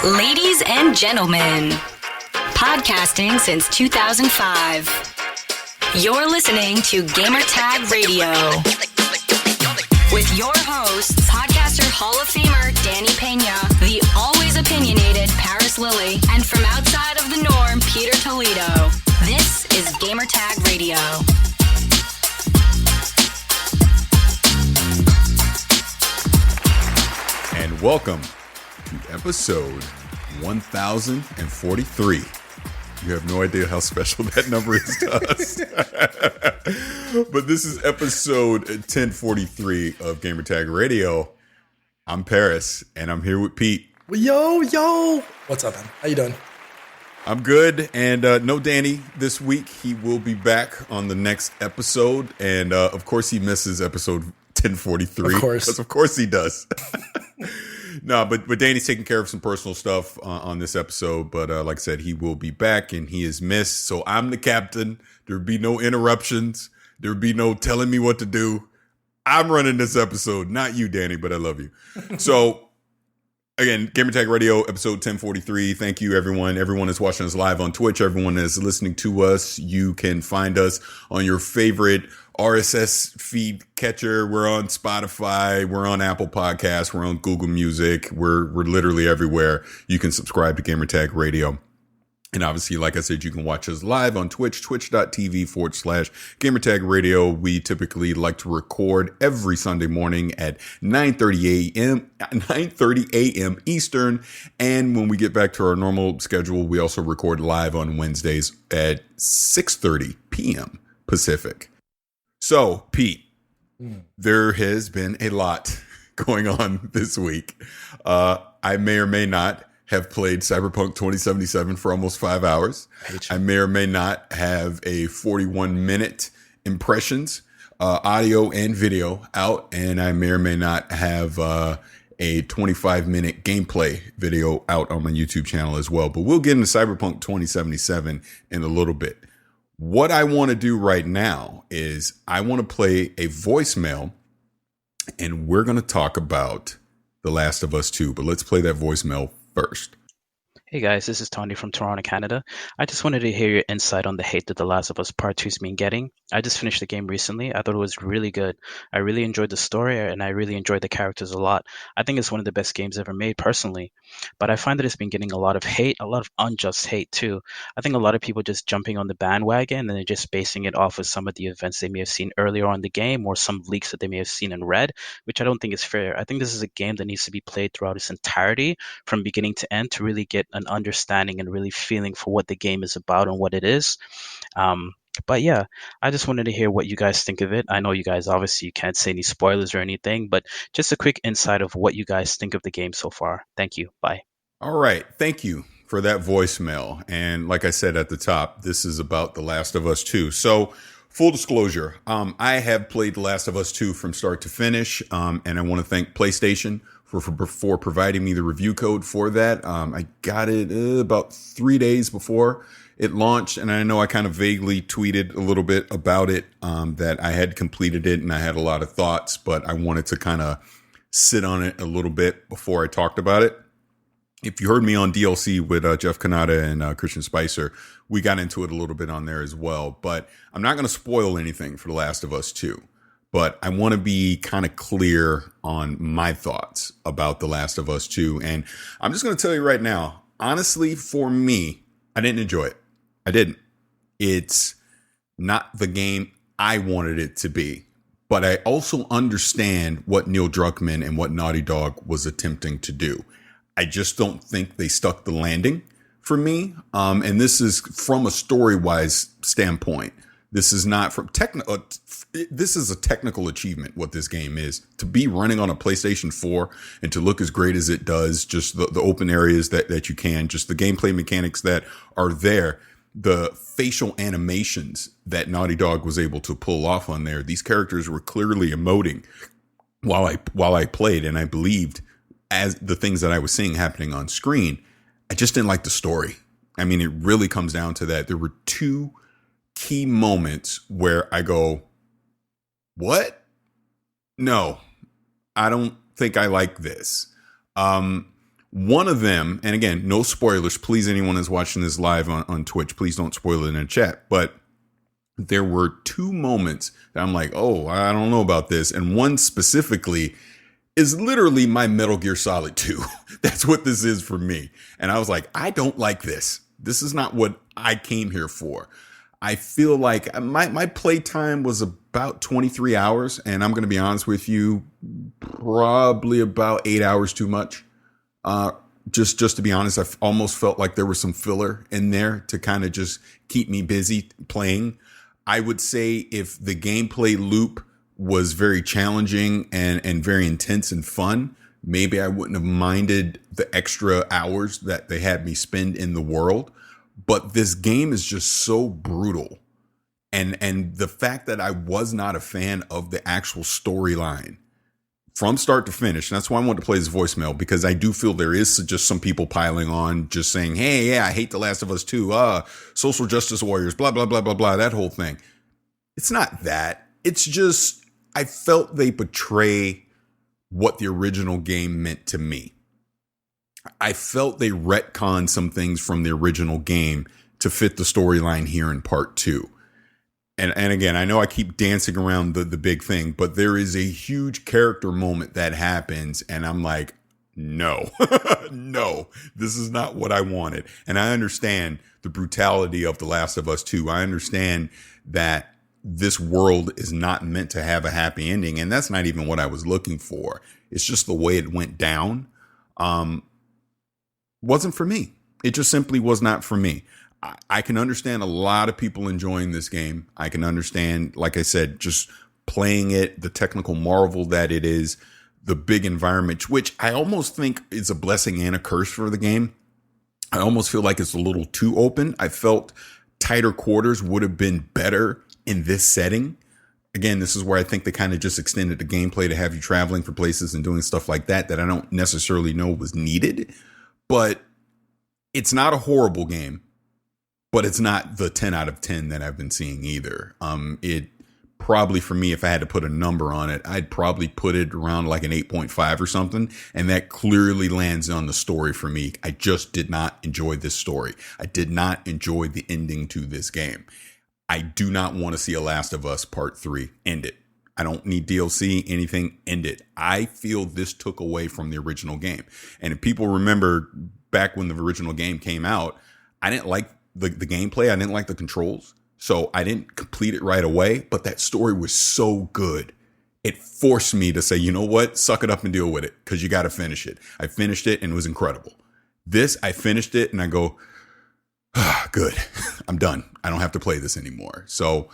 Ladies and gentlemen, podcasting since 2005. You're listening to Gamertag Radio. With your hosts, podcaster Hall of Famer Danny Pena, the always opinionated Paris Lilly, and from outside of the norm, Peter Toledo. This is Gamertag Radio. And welcome to episode 1043. You have no idea how special that number is to us. But this is episode 1043 of Gamertag Radio. I'm Paris, and I'm here with Pete. Yo. What's up, man? How you doing? I'm good, and no Danny this week. He will be back on the next episode, and of course he misses episode 1043. Of course. Because of course he does. No, but Danny's taking care of some personal stuff on this episode. But like I said, he will be back, and he is missed. So I'm the captain. There'll be no interruptions. There'll be no telling me what to do. I'm running this episode, not you, Danny, but I love you. So again, Gamertag Radio, episode 1043. Thank you, everyone. Everyone is watching us live on Twitch. Everyone is listening to us. You can find us on your favorite RSS feed catcher. We're on Spotify. We're on Apple Podcasts. We're on Google Music. We're literally everywhere. You can subscribe to Gamertag Radio. And obviously, like I said, you can watch us live on Twitch, twitch.tv/Gamertag Radio. We typically like to record every Sunday morning at 9:30 a.m. Eastern. And when we get back to our normal schedule, we also record live on Wednesdays at 6:30 p.m. Pacific. So, Pete, there has been a lot going on this week. I may or may not have played Cyberpunk 2077 for almost 5 hours. I may or may not have a 41-minute impressions, audio and video out, and I may or may not have a 25-minute gameplay video out on my YouTube channel as well. But we'll get into Cyberpunk 2077 in a little bit. What I want to do right now is I want to play a voicemail, and we're going to talk about The Last of Us 2. But let's play that voicemail first. Hey guys, this is Tony from Toronto, Canada. I just wanted to hear your insight on the hate that The Last of Us Part 2's been getting. I just finished the game recently. I thought it was really good. I really enjoyed the story, and I really enjoyed the characters a lot. I think it's one of the best games ever made, personally. But I find that it's been getting a lot of hate, a lot of unjust hate too. I think a lot of people just jumping on the bandwagon and they're just basing it off of some of the events they may have seen earlier on in the game or some leaks that they may have seen and read, which I don't think is fair. I think this is a game that needs to be played throughout its entirety, from beginning to end, to really get an understanding and really feeling for what the game is about and what it is. But yeah, I just wanted to hear what you guys think of it. I know you guys obviously you can't say any spoilers or anything, but just a quick insight of what you guys think of the game so far. Thank you. Bye. All right. Thank you for that voicemail. And like I said at the top, this is about The Last of Us 2. So full disclosure, I have played The Last of Us 2 from start to finish. And I want to thank PlayStation for providing me the review code for that. I got it about 3 days before it launched, and I know I kind of vaguely tweeted a little bit about it, that I had completed it and I had a lot of thoughts, but I wanted to kind of sit on it a little bit before I talked about it. If you heard me on DLC with Jeff Kanata and Christian Spicer, we got into it a little bit on there as well, but I'm not going to spoil anything for The Last of Us 2. But I want to be kind of clear on my thoughts about The Last of Us 2. And I'm just going to tell you right now, honestly, for me, I didn't enjoy it. I didn't. It's not the game I wanted it to be. But I also understand what Neil Druckmann and what Naughty Dog was attempting to do. I just don't think they stuck the landing for me. And this is from a story-wise standpoint. This is not from technical. This is a technical achievement. What this game is, to be running on a PlayStation 4 and to look as great as it does, just the open areas that you can, just the gameplay mechanics that are there, the facial animations that Naughty Dog was able to pull off on there. These characters were clearly emoting while I played, and I believed as the things that I was seeing happening on screen. I just didn't like the story. I mean, it really comes down to that. There were two key moments where I go, what? No, I don't think I like this. One of them, and again, no spoilers, please, anyone who's watching this live on Twitch, please don't spoil it in the chat. But there were two moments that I'm like, oh, I don't know about this. And one specifically is literally my Metal Gear Solid 2. That's what this is for me. And I was like, I don't like this. This is not what I came here for. I feel like my playtime was about 23 hours. And I'm going to be honest with you, probably about 8 hours too much. Just to be honest, I almost felt like there was some filler in there to kind of just keep me busy playing. I would say if the gameplay loop was very challenging and very intense and fun, maybe I wouldn't have minded the extra hours that they had me spend in the world. But this game is just so brutal. And the fact that I was not a fan of the actual storyline from start to finish. And that's why I wanted to play this voicemail, because I do feel there is just some people piling on, just saying, hey, yeah, I hate The Last of Us 2. Social justice warriors, blah, blah, blah, blah, blah, that whole thing. It's not that. It's just, I felt they betray what the original game meant to me. I felt they retconned some things from the original game to fit the storyline here in part 2. And again, I know I keep dancing around the big thing, but there is a huge character moment that happens. And I'm like, no, no, this is not what I wanted. And I understand the brutality of The Last of Us 2. I understand that this world is not meant to have a happy ending. And that's not even what I was looking for. It's just the way it went down. Wasn't for me. It just simply was not for me. I can understand a lot of people enjoying this game. I can understand, like I said, just playing it, the technical marvel that it is, the big environment, which I almost think is a blessing and a curse for the game. I almost feel like it's a little too open. I felt tighter quarters would have been better in this setting. Again, this is where I think they kind of just extended the gameplay to have you traveling for places and doing stuff like that I don't necessarily know was needed. But it's not a horrible game. But it's not the 10 out of 10 that I've been seeing either. It probably, for me, if I had to put a number on it, I'd probably put it around like an 8.5 or something. And that clearly lands on the story for me. I just did not enjoy this story. I did not enjoy the ending to this game. I do not want to see a Last of Us Part 3. End it. I don't need DLC, anything. End it. I feel this took away from the original game. And if people remember back when the original game came out, I didn't like the gameplay. I didn't like the controls. So I didn't complete it right away. But that story was so good. It forced me to say, you know what? Suck it up and deal with it, because you got to finish it. I finished it and it was incredible. This, I finished it and I go, good. I'm done. I don't have to play this anymore. So,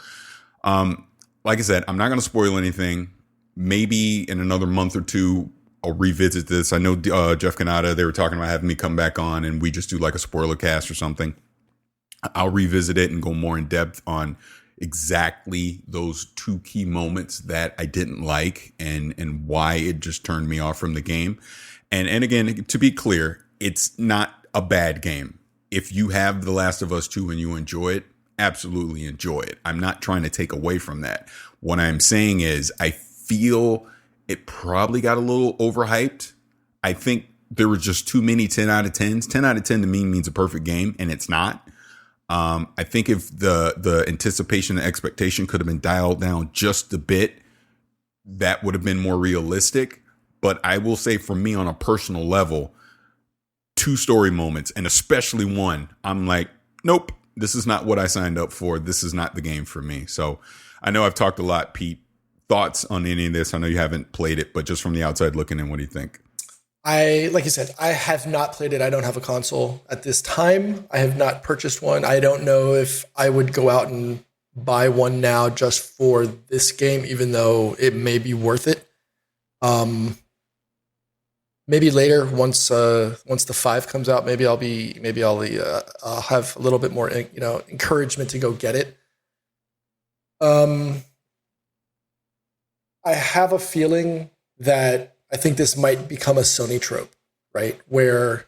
like I said, I'm not going to spoil anything. Maybe in another month or two, I'll revisit this. I know Jeff Kanata, they were talking about having me come back on and we just do like a spoiler cast or something. I'll revisit it and go more in depth on exactly those two key moments that I didn't like and why it just turned me off from the game. And again, to be clear, it's not a bad game. If you have The Last of Us 2 and you enjoy it, absolutely enjoy it. I'm not trying to take away from that. What I'm saying is I feel it probably got a little overhyped. I think there were just too many 10 out of 10s. 10 out of 10 to me means a perfect game, and it's not. I think if the anticipation and expectation could have been dialed down just a bit, that would have been more realistic. But I will say, for me, on a personal level, two story moments, and especially one, I'm like, nope, this is not what I signed up for. This is not the game for me. So I know I've talked a lot, Pete. Thoughts on any of this? I know you haven't played it, but just from the outside looking in, what do you think? Like you said, I have not played it. I don't have a console at this time. I have not purchased one. I don't know if I would go out and buy one now just for this game, even though it may be worth it. Maybe later, once the 5 comes out, maybe I'll have a little bit more, encouragement to go get it. I have a feeling that I think this might become a Sony trope, right? Where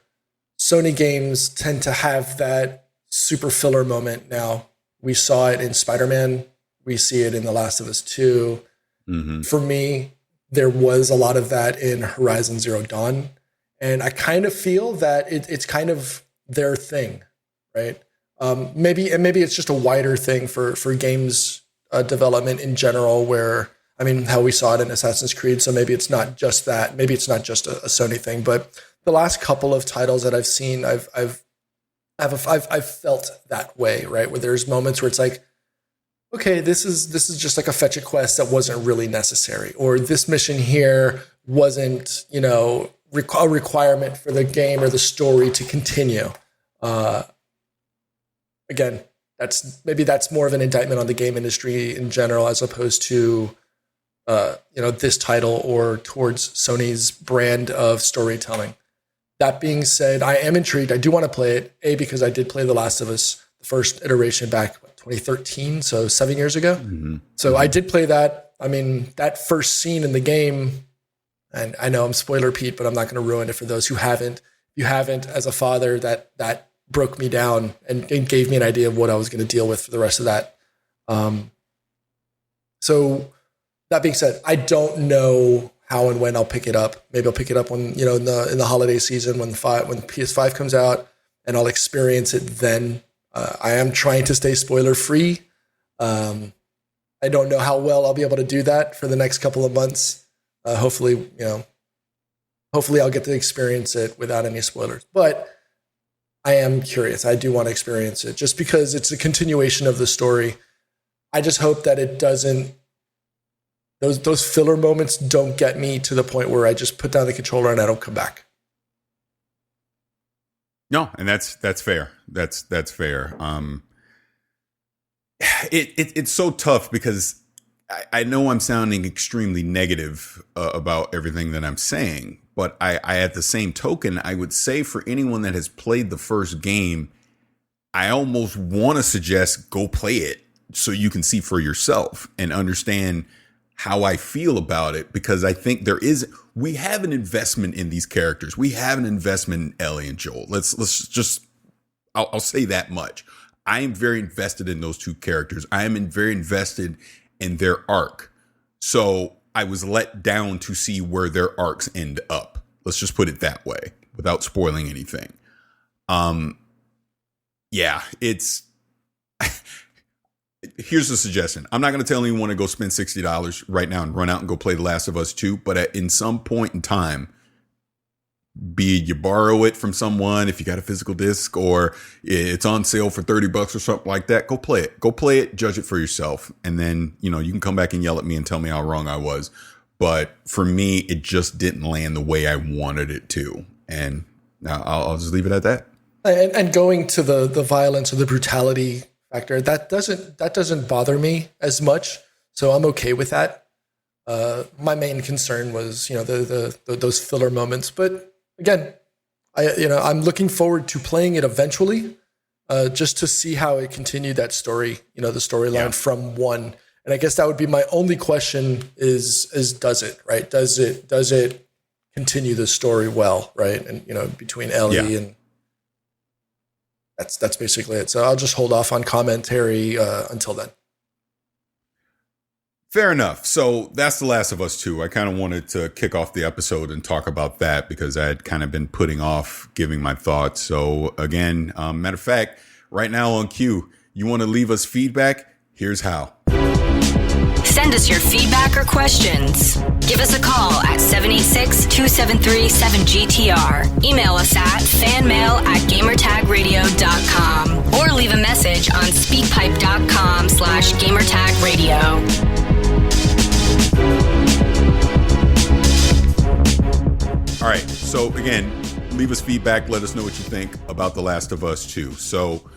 Sony games tend to have that super filler moment. Now, we saw it in Spider-Man. We see it in The Last of Us 2. Mm-hmm. For me, there was a lot of that in Horizon Zero Dawn. And I kind of feel that it's kind of their thing, right? Maybe it's just a wider thing for games development in general, where, I mean, how we saw it in Assassin's Creed. So maybe it's not just that. Maybe it's not just a Sony thing. But the last couple of titles that I've seen, I've felt that way, right? Where there's moments where it's like, okay, this is just like a fetch a quest that wasn't really necessary, or this mission here wasn't, a requirement for the game or the story to continue. Again, that's more of an indictment on the game industry in general, as opposed to this title or towards Sony's brand of storytelling. That being said, I am intrigued. I do want to play it, because I did play The Last of Us, the first iteration back 2013, so 7 years ago. Mm-hmm. So I did play that. I mean, that first scene in the game, and I know I'm spoiler Pete, but I'm not going to ruin it for those who haven't. If you haven't, as a father, that broke me down and gave me an idea of what I was going to deal with for the rest of that. So that being said, I don't know how and when I'll pick it up. Maybe I'll pick it up when, in the holiday season when PS5 comes out, and I'll experience it then. I am trying to stay spoiler free. I don't know how well I'll be able to do that for the next couple of months. Hopefully I'll get to experience it without any spoilers. But I am curious. I do want to experience it just because it's a continuation of the story. I just hope that it doesn't. Those filler moments don't get me to the point where I just put down the controller and I don't come back. No, and that's fair. That's fair. It's so tough because I know I'm sounding extremely negative about everything that I'm saying, but I at the same token, I would say for anyone that has played the first game, I almost want to suggest go play it so you can see for yourself and understand how I feel about it, because I think we have an investment in these characters. We have an investment in Ellie and Joel. I'll say that much. I am very invested in those two characters. I am very invested in their arc. So I was let down to see where their arcs end up. Let's just put it that way without spoiling anything. Here's a suggestion. I'm not going to tell anyone to go spend $60 right now and run out and go play The Last of Us 2. But in some point in time, be it you borrow it from someone if you got a physical disc, or it's on sale for $30 or something like that, go play it. Go play it, judge it for yourself. And then, you can come back and yell at me and tell me how wrong I was. But for me, it just didn't land the way I wanted it to. And I'll just leave it at that. And going to the violence or the brutality factor, that doesn't bother me as much, so I'm okay with that. My main concern was those filler moments, but again, I'm looking forward to playing it eventually, just to see how it continued that story, the storyline from one. And I guess that would be my only question is does it, right? Does it continue the story well, right? And between Ellie and that's basically it. So I'll just hold off on commentary until then. Fair enough. So that's The Last of Us 2. I kind of wanted to kick off the episode and talk about that because I had kind of been putting off giving my thoughts. So again, matter of fact, right now on cue, you want to leave us feedback? Here's how. Send us your feedback or questions. Give us a call at 786-273-7GTR. Email us at fanmail@gamertagradio.com or leave a message on speakpipe.com/gamertagradio. All right. So again, leave us feedback. Let us know what you think about The Last of Us 2. So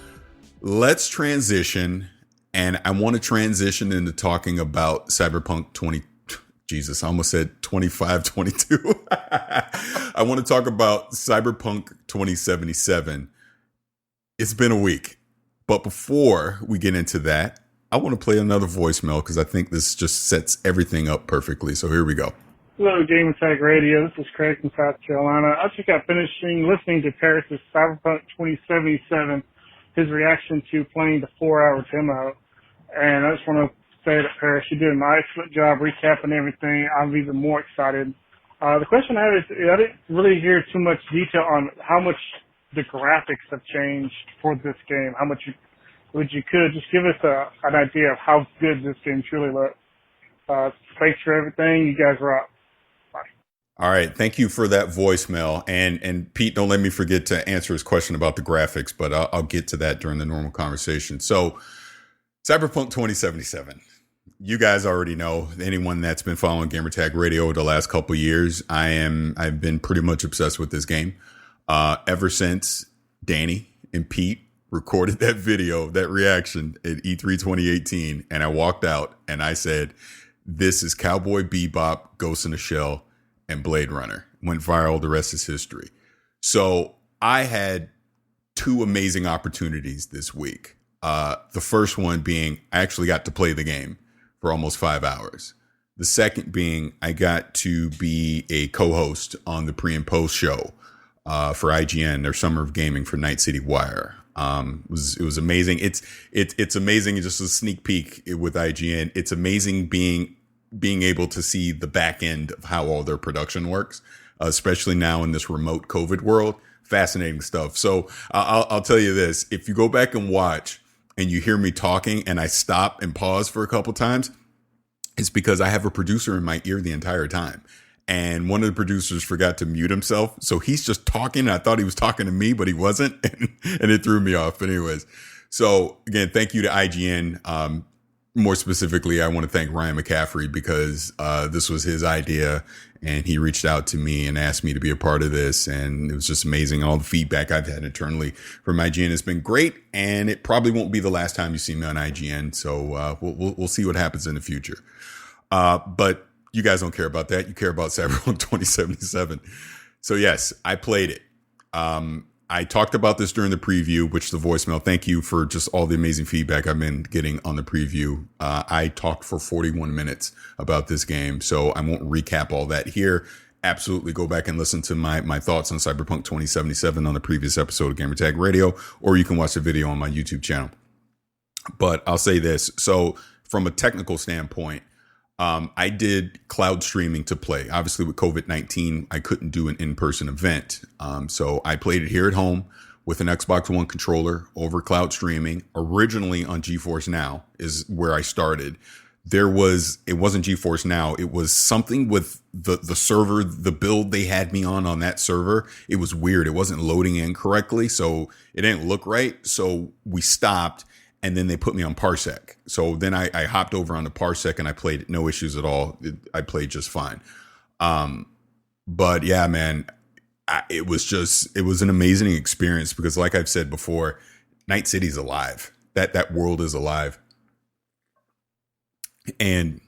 let's transition. And I want to transition into talking about Cyberpunk 2522. I want to talk about Cyberpunk 2077. It's been a week. But before we get into that, I want to play another voicemail because I think this just sets everything up perfectly. So here we go. Hello, Game Attack Radio. This is Craig from South Carolina. I just got finished listening to Parris' Cyberpunk 2077, his reaction to playing the 4-hour demo. And I just want to say that, Parris, you did an excellent job recapping everything. I'm even more excited The question I have is, I didn't really hear too much detail on how much the graphics have changed for this game. How much you could just give us an idea of how good this game truly looks. Thanks for everything. You guys rock. Bye. All right. Thank you for that voicemail. And Pete, don't let me forget to answer his question about the graphics, but I'll get to that during the normal conversation. So Cyberpunk 2077. You guys already know, anyone that's been following Gamertag Radio over the last couple of years, I've been pretty much obsessed with this game. Ever since Danny and Pete recorded that video, that reaction at E3 2018, and I walked out and I said, this is Cowboy Bebop, Ghost in the Shell, and Blade Runner. Went viral. The rest is history. So I had two amazing opportunities this week. The first one being I actually got to play the game for almost 5 hours. The second being I got to be a co-host on the pre and post show for IGN, their Summer of Gaming for Night City Wire. It was amazing. It's amazing. Just a sneak peek with IGN. It's amazing being able to see the back end of how all their production works, especially now in this remote COVID world. Fascinating stuff. So I'll tell you this: if you go back and watch and you hear me talking and I stop and pause for a couple times, it's because I have a producer in my ear the entire time. And one of the producers forgot to mute himself. So he's just talking. I thought he was talking to me, but he wasn't. And it threw me off. But anyways, so again, thank you to IGN. More specifically, I want to thank Ryan McCaffrey because this was his idea. And he reached out to me and asked me to be a part of this. And it was just amazing. All the feedback I've had internally from IGN has been great. And it probably won't be the last time you see me on IGN. So we'll see what happens in the future. But you guys don't care about that. You care about Cyberpunk 2077. So yes, I played it. I talked about this during the preview, which the voicemail, thank you for just all the amazing feedback I've been getting on the preview. I talked for 41 minutes about this game, so I won't recap all that here. Absolutely go back and listen to my thoughts on Cyberpunk 2077 on the previous episode of Gamertag Radio, or you can watch the video on my YouTube channel. But I'll say this. So from a technical standpoint, I did cloud streaming to play. Obviously, with COVID-19, I couldn't do an in-person event. So I played it here at home with an Xbox One controller over cloud streaming. Originally on GeForce Now is where I started. It wasn't GeForce Now. It was something with the server, the build they had me on that server. It was weird. It wasn't loading in correctly. So it didn't look right. So we stopped. And then they put me on Parsec. So then I hopped over on the Parsec and I played no issues at all. I played just fine. But yeah, man, it was an amazing experience because like I've said before, Night City's alive. That world is alive. And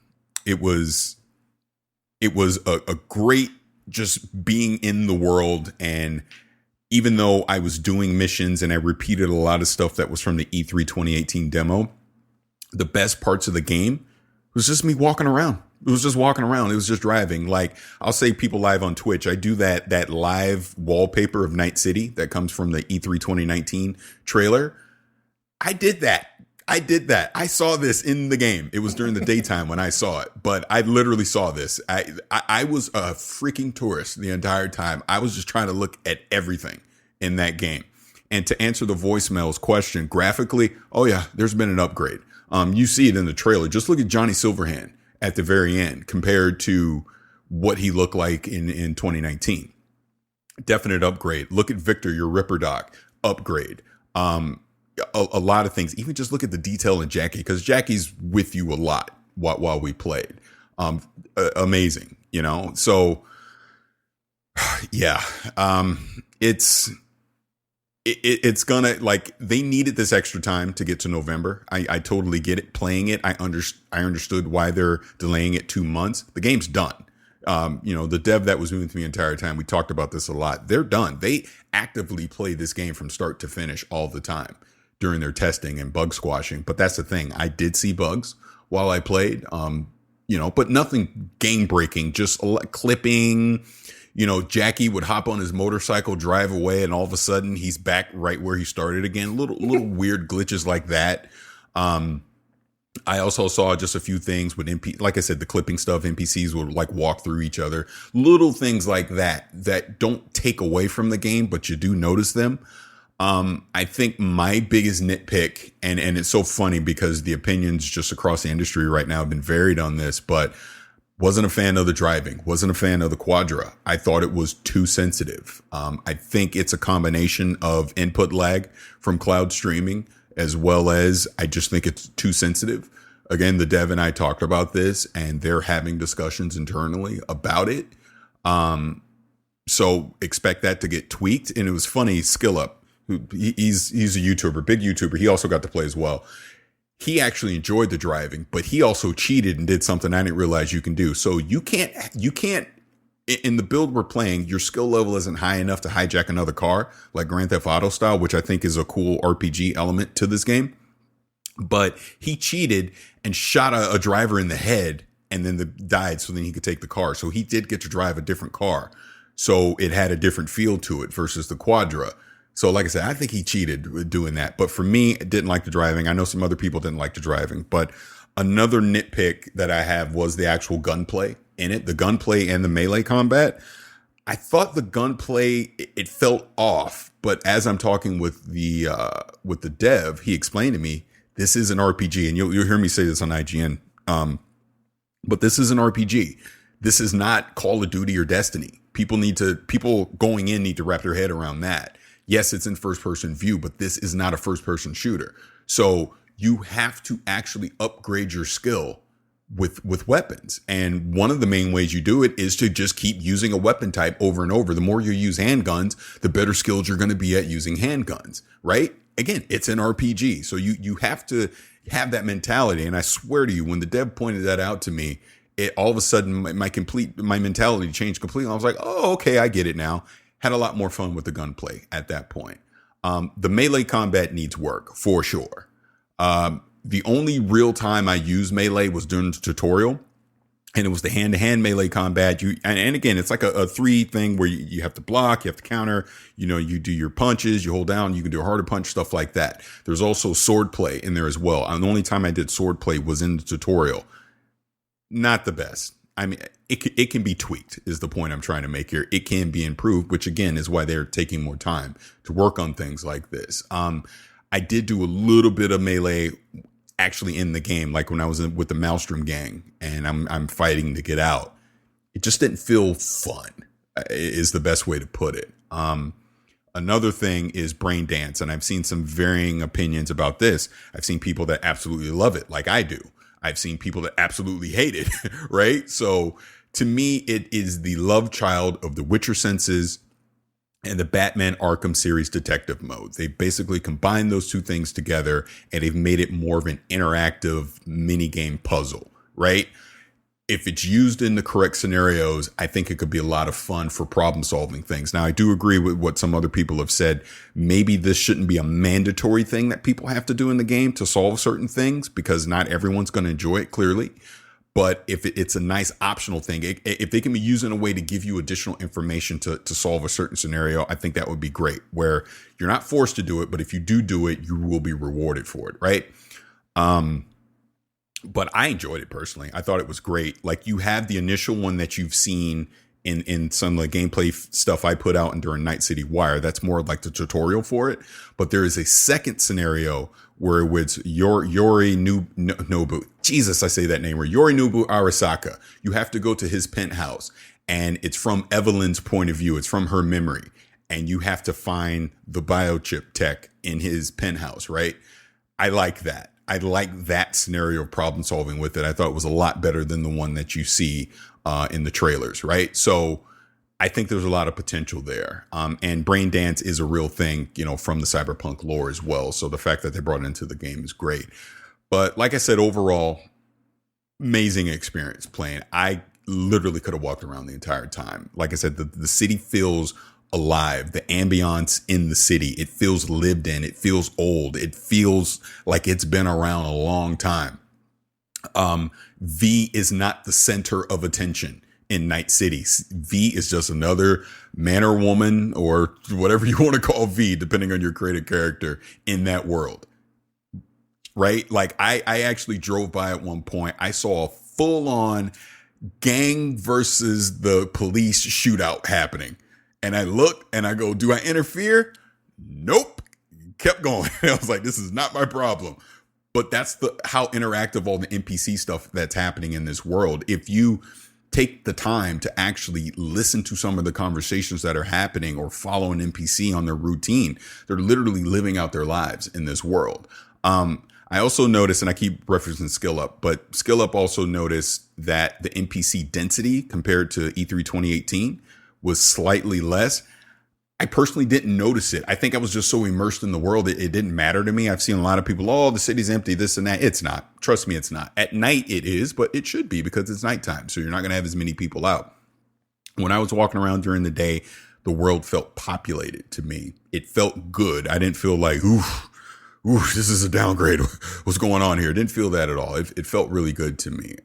it was a great just being in the world. And even though I was doing missions and I repeated a lot of stuff that was from the E3 2018 demo, the best parts of the game was just me walking around. It was just walking around. It was just driving. Like I'll say people live on Twitch. I do that live wallpaper of Night City that comes from the E3 2019 trailer. I did that. I saw this in the game. It was during the daytime when I saw it, but I literally saw this. I was a freaking tourist the entire time. I was just trying to look at everything in that game. And to answer the voicemail's question, graphically, oh yeah, there's been an upgrade. You see it in the trailer. Just look at Johnny Silverhand at the very end compared to what he looked like in 2019. Definite upgrade. Look at Victor, your Ripper Doc. Upgrade. A lot of things. Even just look at the detail in Jackie, because Jackie's with you a lot while we played. Amazing, you know. So yeah, it's gonna, like, they needed this extra time to get to November. I totally get it. Playing it, I understood why they're delaying it 2 months. The game's done. The dev that was with me the entire time, we talked about this a lot. They're done. They actively play this game from start to finish all the time during their testing and bug squashing. But that's the thing. I did see bugs while I played, but nothing game breaking, just clipping. Jackie would hop on his motorcycle, drive away, and all of a sudden he's back right where he started again. Little weird glitches like that. I also saw just a few things with like I said, the clipping stuff, NPCs would like walk through each other, little things like that don't take away from the game, but you do notice them. I think my biggest nitpick, and it's so funny because the opinions just across the industry right now have been varied on this, but wasn't a fan of the driving, wasn't a fan of the quadra. I thought it was too sensitive. I think it's a combination of input lag from cloud streaming, as well as I just think it's too sensitive. Again, the dev and I talked about this, and they're having discussions internally about it. So expect that to get tweaked. And it was funny, Skill Up, he's a YouTuber, big YouTuber. He also got to play as well. He actually enjoyed the driving, but he also cheated and did something I didn't realize you can do. So you can't, in the build we're playing, your skill level isn't high enough to hijack another car like Grand Theft Auto style, which I think is a cool RPG element to this game. But he cheated and shot a driver in the head and then died so then he could take the car. So he did get to drive a different car. So it had a different feel to it versus the Quadra. So like I said, I think he cheated with doing that. But for me, I didn't like the driving. I know some other people didn't like the driving. But another nitpick that I have was the actual gunplay in it, the gunplay and the melee combat. I thought the gunplay, it felt off. But as I'm talking with the dev, he explained to me, this is an RPG. And you'll hear me say this on IGN. But this is an RPG. This is not Call of Duty or Destiny. People going in need to wrap their head around that. Yes, it's in first person view, but this is not a first person shooter. So you have to actually upgrade your skill with weapons. And one of the main ways you do it is to just keep using a weapon type over and over. The more you use handguns, the better skilled you're going to be at using handguns, right? Again, it's an RPG. So you have to have that mentality. And I swear to you, when the dev pointed that out to me, it all of a sudden my mentality changed completely. I was like, oh, okay, I get it now. Had a lot more fun with the gunplay at that point. The melee combat needs work for sure. The only real time I used melee was during the tutorial, and it was the hand-to-hand melee combat. And again, it's like a 3 thing where you have to block, you have to counter, you do your punches, you hold down, you can do a harder punch, stuff like that. There's also sword play in there as well. And the only time I did sword play was in the tutorial. Not the best. I mean, it can be tweaked is the point I'm trying to make here. It can be improved, which again is why they're taking more time to work on things like this. I did do a little bit of melee actually in the game, like when I was with the Maelstrom gang and I'm fighting to get out. It just didn't feel fun, is the best way to put it. Another thing is brain dance, and I've seen some varying opinions about this. I've seen people that absolutely love it, like I do. I've seen people that absolutely hate it, right? So to me, it is the love child of the Witcher senses and the Batman Arkham series detective mode. They basically combined those two things together and they've made it more of an interactive mini game puzzle, right? If it's used in the correct scenarios, I think it could be a lot of fun for problem solving things. Now, I do agree with what some other people have said. Maybe this shouldn't be a mandatory thing that people have to do in the game to solve certain things, because not everyone's going to enjoy it, clearly. But if it's a nice optional thing, if they can be used in a way to give you additional information to solve a certain scenario, I think that would be great, where you're not forced to do it, but if you do it, you will be rewarded for it, right? But I enjoyed it personally. I thought it was great. Like, you have the initial one that you've seen in some of the gameplay stuff I put out during Night City Wire. That's more like the tutorial for it. But there is a second scenario where it's Yorinobu. Jesus, I say that name where Yorinobu Arasaka. You have to go to his penthouse, and it's from Evelyn's point of view. It's from her memory, and you have to find the biochip tech in his penthouse, right? I like that. I like that scenario of problem solving with it. I thought it was a lot better than the one that you see in the trailers, right? So I think there's a lot of potential there. And brain dance is a real thing, from the Cyberpunk lore as well. So the fact that they brought it into the game is great. But like I said, overall, amazing experience playing. I literally could have walked around the entire time. Like I said, the city feels alive. The ambiance in the city, it feels lived in. It feels old. It feels like it's been around a long time. V is not the center of attention in Night City. V is just another man or woman, or whatever you want to call V, depending on your created character in that world. right? Like I actually drove by at one point. I saw a full on gang versus the police shootout happening. And I looked and I go, do I interfere? Nope. Kept going. I was like, this is not my problem. But that's how interactive all the NPC stuff that's happening in this world. If you take the time to actually listen to some of the conversations that are happening or follow an NPC on their routine, they're literally living out their lives in this world. I also noticed, and I keep referencing Skill Up, but Skill Up also noticed that the NPC density compared to E3 2018 was slightly less. I personally didn't notice it. I think I was just so immersed in the world, it didn't matter to me. I've seen a lot of people, oh, the city's empty, this and that. It's not. Trust me, it's not. At night it is, but it should be because it's nighttime. So you're not going to have as many people out. When I was walking around during the day, the world felt populated to me. It felt good. I didn't feel like, ooh, this is a downgrade. What's going on here? I didn't feel that at all. It felt really good to me.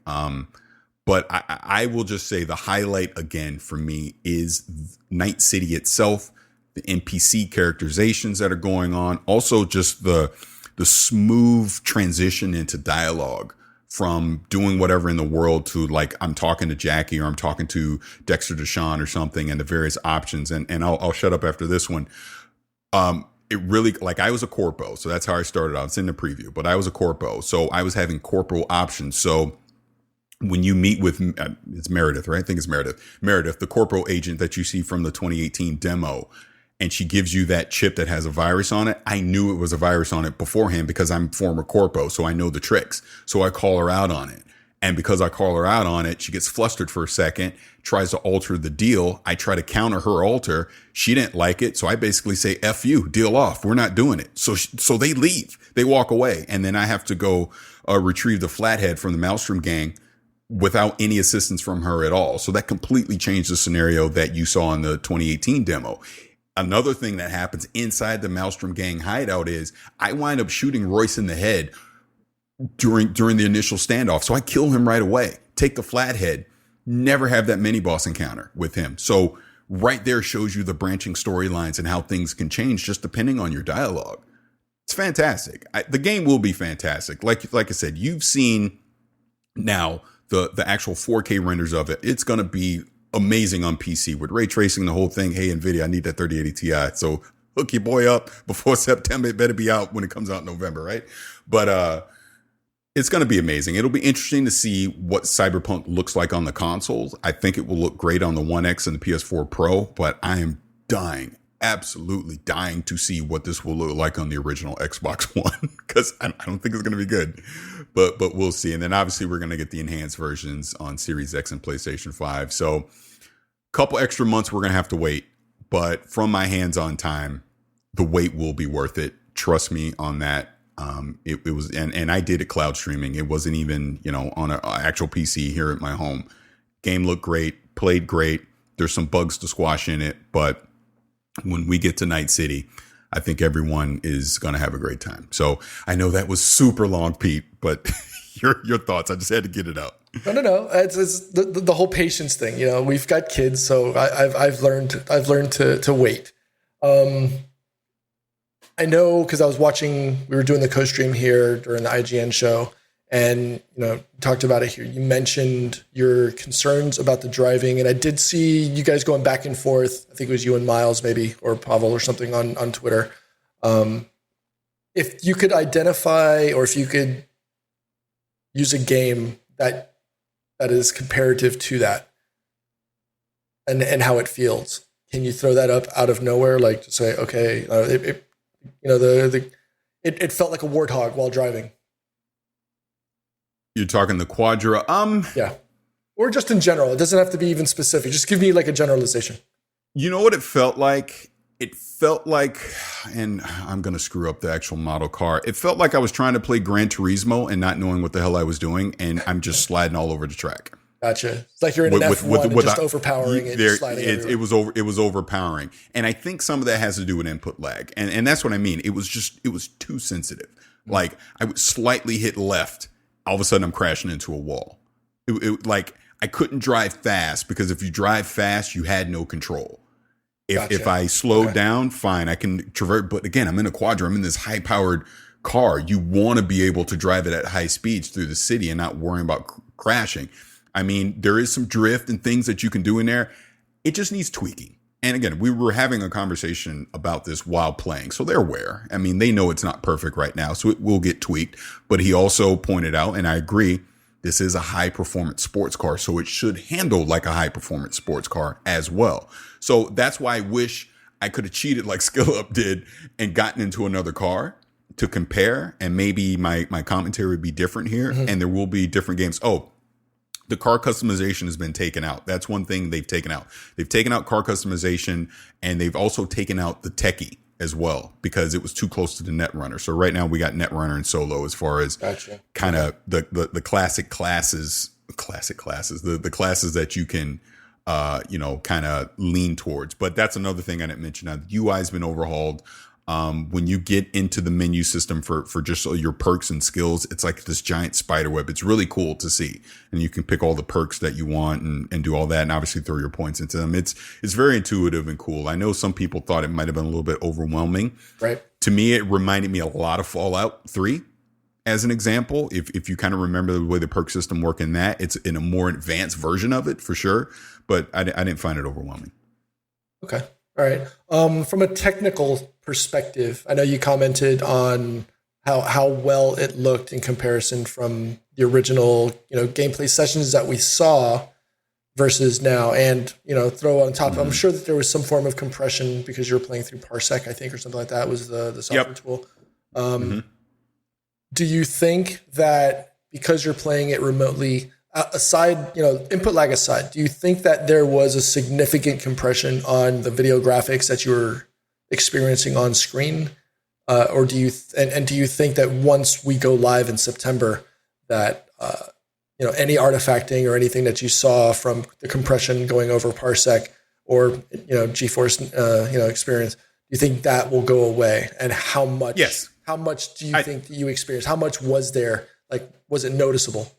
But I will just say the highlight again for me is Night City itself, the NPC characterizations that are going on. Also just the smooth transition into dialogue from doing whatever in the world to like, I'm talking to Jackie or I'm talking to Dexter Deshawn or something and the various options. And I'll shut up after this one. It really, like I was a corpo. So that's how I started out. It's in the preview, but I was a corpo. So I was having corporal options. So when you meet with, it's Meredith, right? I think it's Meredith, the corporal agent that you see from the 2018 demo, and she gives you that chip that has a virus on it. I knew it was a virus on it beforehand because I'm former corpo, so I know the tricks. So I call her out on it. And because I call her out on it, she gets flustered for a second, tries to alter the deal. I try to counter her alter. She didn't like it. So I basically say, F you, deal off. We're not doing it. So they leave. They walk away. And then I have to go retrieve the flathead from the Maelstrom gang without any assistance from her at all. So that completely changed the scenario that you saw in the 2018 demo. Another thing that happens inside the Maelstrom gang hideout is I wind up shooting Royce in the head during the initial standoff. So I kill him right away, take the flathead, never have that mini boss encounter with him. So right there shows you the branching storylines and how things can change just depending on your dialogue. It's fantastic. The game will be fantastic. Like I said, you've seen now the actual 4K renders of it. It's going to be amazing on PC with ray tracing, the whole thing. Hey, NVIDIA, I need that 3080 Ti. So hook your boy up before September. It better be out when it comes out in November, right? But it's going to be amazing. It'll be interesting to see what Cyberpunk looks like on the consoles. I think it will look great on the One X and the PS4 Pro, but I am absolutely dying to see what this will look like on the original Xbox One, because I don't think it's going to be good, but we'll see. And then obviously we're going to get the enhanced versions on Series X and PlayStation 5. So a couple extra months we're going to have to wait, but from my hands-on time, the wait will be worth it. Trust me on that. It was, and I did it cloud streaming. It wasn't even, on an actual PC here at my home. Game looked great, played great. There's some bugs to squash in it, but when we get to Night City, I think everyone is going to have a great time. So I know that was super long, Pete, but your thoughts. I just had to get it out. No. It's the whole patience thing. We've got kids, so I've learned to wait. I know because I was watching. We were doing the co-stream here during the IGN show, and talked about it here. You mentioned your concerns about the driving, and I did see you guys going back and forth. I think it was you and Miles, maybe, or Pavel or something on Twitter. If you could identify, or if you could use a game that is comparative to that, and how it feels, can you throw that up out of nowhere? Like to say, okay, it felt like a warthog while driving. You're talking the Quadra. Yeah. Or just in general. It doesn't have to be even specific. Just give me like a generalization. You know what it felt like? It felt like, and I'm going to screw up the actual model car. It felt like I was trying to play Gran Turismo and not knowing what the hell I was doing. And I'm just sliding all over the track. Gotcha. It's like you're in an F1 and just overpowering it. It was overpowering. And I think some of that has to do with input lag. And that's what I mean. It was too sensitive. Like I would slightly hit left. All of a sudden I'm crashing into a wall. Like I couldn't drive fast because if you drive fast, you had no control. If I slowed down, fine, I can traverse. But again, I'm in a Quadra. I'm in this high powered car. You want to be able to drive it at high speeds through the city and not worrying about crashing. I mean, there is some drift and things that you can do in there. It just needs tweaking. And again, we were having a conversation about this while playing, so they're aware. I mean, they know it's not perfect right now, so it will get tweaked. But he also pointed out, and I agree, this is a high performance sports car, so it should handle like a high performance sports car as well. So that's why I wish I could have cheated like SkillUp did and gotten into another car to compare, and maybe my commentary would be different here, and there will be different games. Oh, the car customization has been taken out. That's one thing they've taken out. They've taken out car customization, and they've also taken out the techie as well because it was too close to the Netrunner. So right now we got Netrunner and Solo as far as kind of the classic classes, the classes that you can, kind of lean towards. But that's another thing I didn't mention. Now, the UI has been overhauled. When you get into the menu system for just your perks and skills, it's like this giant spider web. It's really cool to see. And you can pick all the perks that you want and do all that and obviously throw your points into them. It's very intuitive and cool. I know some people thought it might have been a little bit overwhelming. Right. To me, it reminded me a lot of Fallout 3 as an example. If you kind of remember the way the perk system work in that, it's in a more advanced version of it for sure. But I didn't find it overwhelming. Okay. All right. From a technical perspective, I know you commented on how well it looked in comparison from the original, gameplay sessions that we saw versus now. And, throw on top, I'm sure that there was some form of compression because you're playing through Parsec, I think, or something like that was the software tool. Do you think that because you're playing it remotely, aside, input lag aside, do you think that there was a significant compression on the video graphics that you were experiencing on screen? Or do you do you think that once we go live in September that, any artifacting or anything that you saw from the compression going over Parsec or, GeForce, experience, do you think that will go away? And how much, how much do you think that you experienced? How much was there? Like, was it noticeable?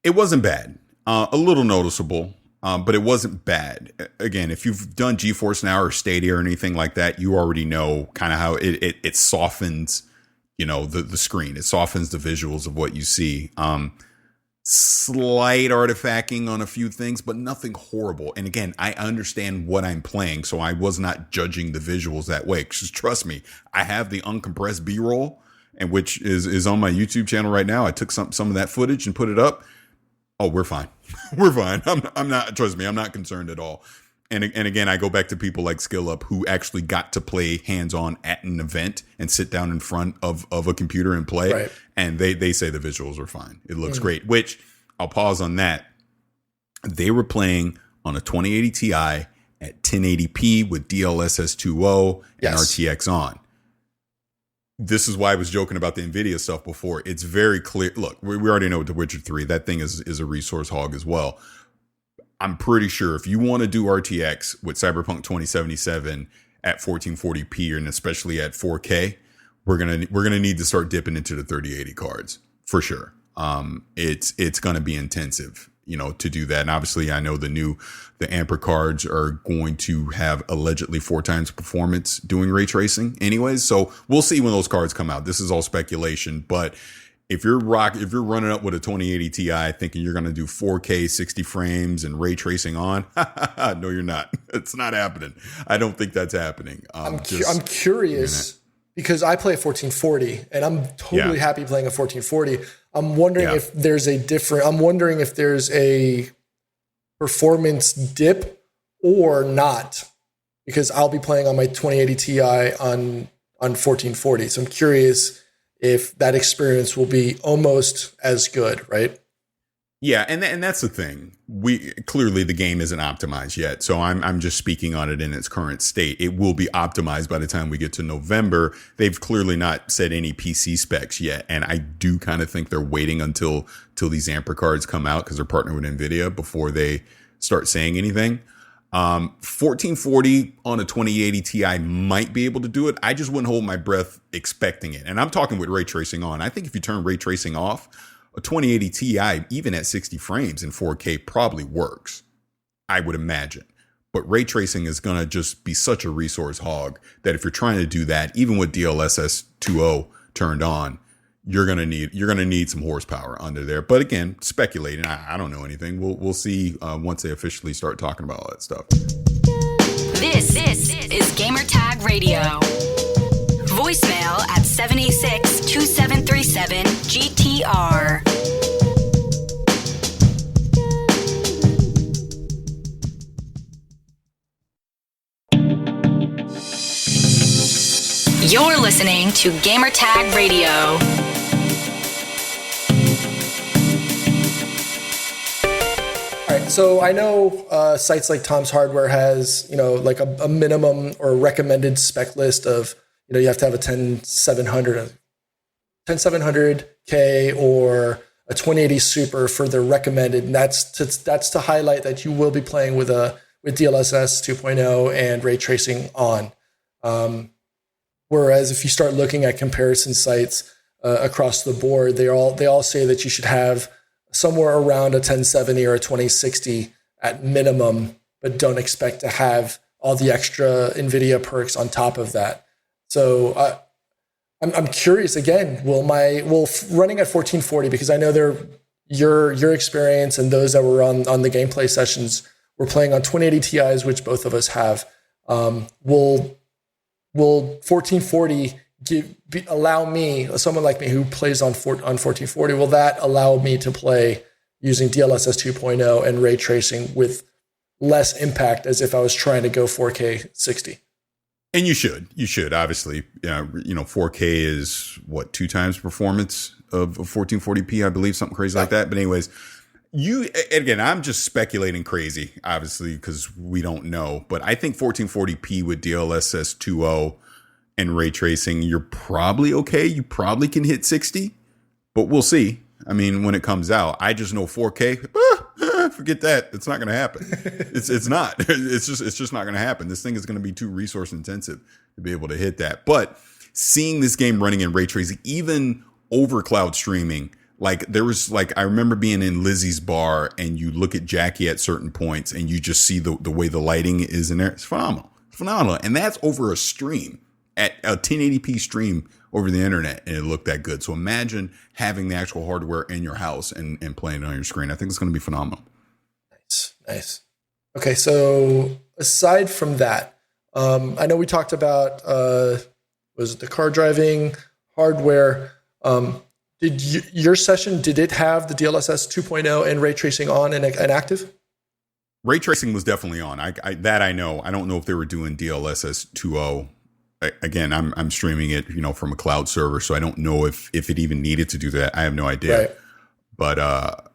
It wasn't bad. A little noticeable, but it wasn't bad. Again, if you've done GeForce Now or Stadia or anything like that, you already know kind of how it softens, the screen. It softens the visuals of what you see. Slight artifacting on a few things, but nothing horrible. And again, I understand what I'm playing, so I was not judging the visuals that way. Just trust me, I have the uncompressed B-roll, and which is on my YouTube channel right now. I took some of that footage and put it up. Oh, we're fine. We're fine. I'm not, trust me, I'm not concerned at all. And again, I go back to people like SkillUp who actually got to play hands-on at an event and sit down in front of a computer and play. Right. And they say the visuals are fine. It looks great, which I'll pause on that. They were playing on a 2080 Ti at 1080p with DLSS 2.0 and RTX on. This is why I was joking about the NVIDIA stuff before. It's very clear. Look, we already know with The Witcher 3, that thing is a resource hog as well. I'm pretty sure if you want to do RTX with Cyberpunk 2077 at 1440p and especially at 4K, we're gonna need to start dipping into the 3080 cards for sure. It's gonna be intensive, to do that. And obviously, I know the Ampere cards are going to have allegedly 4 times performance doing ray tracing, anyways. So we'll see when those cards come out. This is all speculation, but if you're running up with a 2080 Ti thinking you're going to do 4K 60 frames and ray tracing on, no, you're not. It's not happening. I don't think that's happening. I'm curious because I play a 1440 and I'm totally happy playing a 1440. I'm wondering if there's a performance dip or not, because I'll be playing on my 2080 Ti on 1440. So I'm curious if that experience will be almost as good, right? Yeah, and that's the thing. Clearly the game isn't optimized yet, so I'm just speaking on it in its current state. It will be optimized by the time we get to November. They've clearly not set any PC specs yet, and I do kind of think they're waiting until these Ampere cards come out because they're partnering with NVIDIA before they start saying anything. 1440 on a 2080 Ti might be able to do it. I just wouldn't hold my breath expecting it. And I'm talking with ray tracing on. I think if you turn ray tracing off, a 2080 Ti, even at 60 frames in 4K, probably works, I would imagine. But ray tracing is going to just be such a resource hog that if you're trying to do that, even with DLSS 2.0 turned on, you're gonna need some horsepower under there. But again, speculating, I don't know anything. We'll see once they officially start talking about all that stuff. This is Gamertag Radio. Voicemail at 786-2737-GTR. You're listening to Gamertag Radio. All right, so I know sites like Tom's Hardware has, like a minimum or recommended spec list of, you have to have a 10700K or a 2080 Super for the recommended, and that's to highlight that you will be playing with DLSS 2.0 and ray tracing on. Whereas if you start looking at comparison sites across the board, they all say that you should have somewhere around a 1070 or a 2060 at minimum, but don't expect to have all the extra NVIDIA perks on top of that. So I'm curious again, will running at 1440, because I know your experience and those that were on the gameplay sessions were playing on 2080 Ti's, which both of us have. Will 1440 allow me, someone like me who plays on 1440, will that allow me to play using DLSS 2.0 and ray tracing with less impact as if I was trying to go 4K 60? And you should obviously, 4K is what, 2 times performance of 1440p, I believe, something crazy like that. But anyways, again, I'm just speculating crazy, obviously, because we don't know. But I think 1440p with DLSS 2.0 and ray tracing, you're probably okay. You probably can hit 60, but we'll see. I mean, when it comes out, I just know 4K. Forget that. It's not going to happen. It's not. It's just not going to happen. This thing is going to be too resource intensive to be able to hit that. But seeing this game running in ray tracing, even over cloud streaming, like there was I remember being in Lizzie's bar and you look at Jackie at certain points and you just see the way the lighting is in there. It's phenomenal. It's phenomenal. And that's over a stream, at a 1080p stream over the internet, and it looked that good. So imagine having the actual hardware in your house and playing it on your screen. I think it's going to be phenomenal. Nice. Okay, so aside from that, I know we talked about was it the car driving hardware? Did your session, did it have the DLSS 2.0 and ray tracing on and active? Ray tracing was definitely on. I know. I don't know if they were doing DLSS 2.0. Again, I'm streaming it, from a cloud server, so I don't know if it even needed to do that. I have no idea. Right. But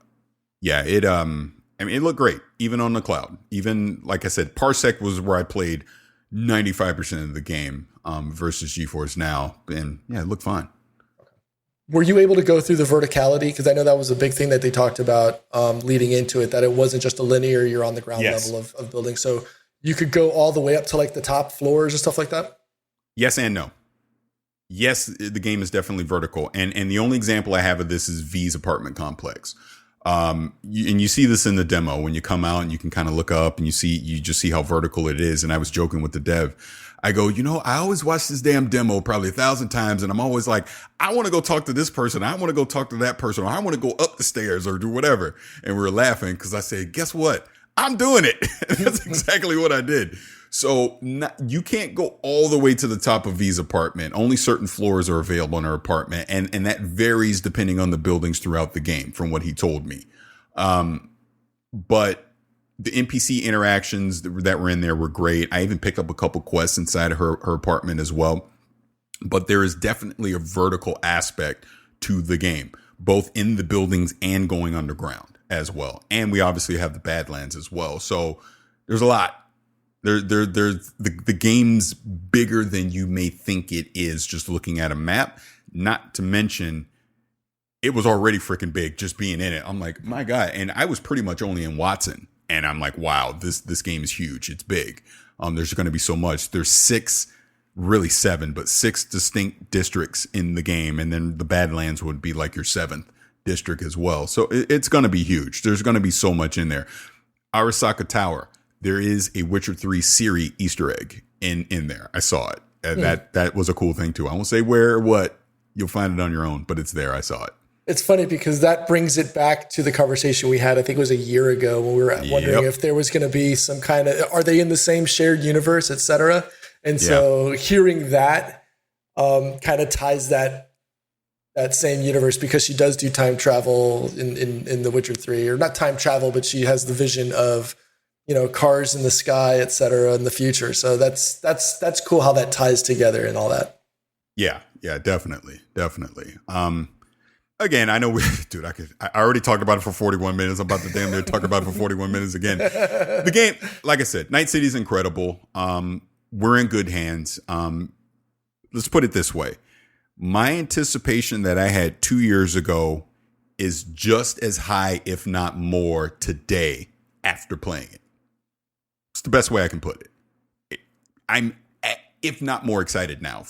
yeah, it it looked great, even on the cloud. Even like I said, Parsec was where I played 95% of the game versus GeForce Now, and yeah, it looked fine. Were you able to go through the verticality? Because I know that was a big thing that they talked about leading into it, that it wasn't just a linear, you're on the ground level of building. So you could go all the way up to like the top floors and stuff like that? Yes and no. Yes, the game is definitely vertical. And the only example I have of this is V's apartment complex. And you see this in the demo when you come out and you can kind of look up and you just see how vertical it is. And I was joking with the dev. I go, I always watch this damn demo probably 1,000 times. And I'm always like, I want to go talk to this person. I want to go talk to that person. Or I want to go up the stairs or do whatever. And we were laughing because I said, guess what? I'm doing it. That's exactly what I did. So you can't go all the way to the top of V's apartment. Only certain floors are available in her apartment. And that varies depending on the buildings throughout the game, from what he told me. But the NPC interactions that were in there were great. I even picked up a couple quests inside of her apartment as well. But there is definitely a vertical aspect to the game, both in the buildings and going underground as well. And we obviously have the Badlands as well. So there's a lot. The game's bigger than you may think it is just looking at a map. Not to mention, it was already freaking big just being in it. I'm like, my God. And I was pretty much only in Watson. And I'm like, wow, this game is huge. It's big. There's going to be so much. There's 6 distinct districts in the game. And then the Badlands would be like your 7th district as well. So it's going to be huge. There's going to be so much in there. Arasaka Tower. There is a Witcher 3 Ciri Easter egg in there. I saw it. And that was a cool thing too. I won't say where or what You'll find it on your own, but it's there. I saw it. It's funny because that brings it back to the conversation we had, I think it was a year ago, when we were wondering if there was going to be some kind of, are they in the same shared universe, et cetera? And so hearing that kind of ties that same universe, because she does do time travel in The Witcher 3, or not time travel, but she has the vision of, cars in the sky, et cetera, in the future. So that's cool how that ties together and all that. Yeah, definitely. Again, I know I already talked about it for 41 minutes. I'm about to damn near talk about it for 41 minutes again. The game, like I said, Night City is incredible. We're in good hands. Let's put it this way. My anticipation that I had 2 years ago is just as high, if not more, today after playing it. It's the best way I can put it. I'm, if not more, excited now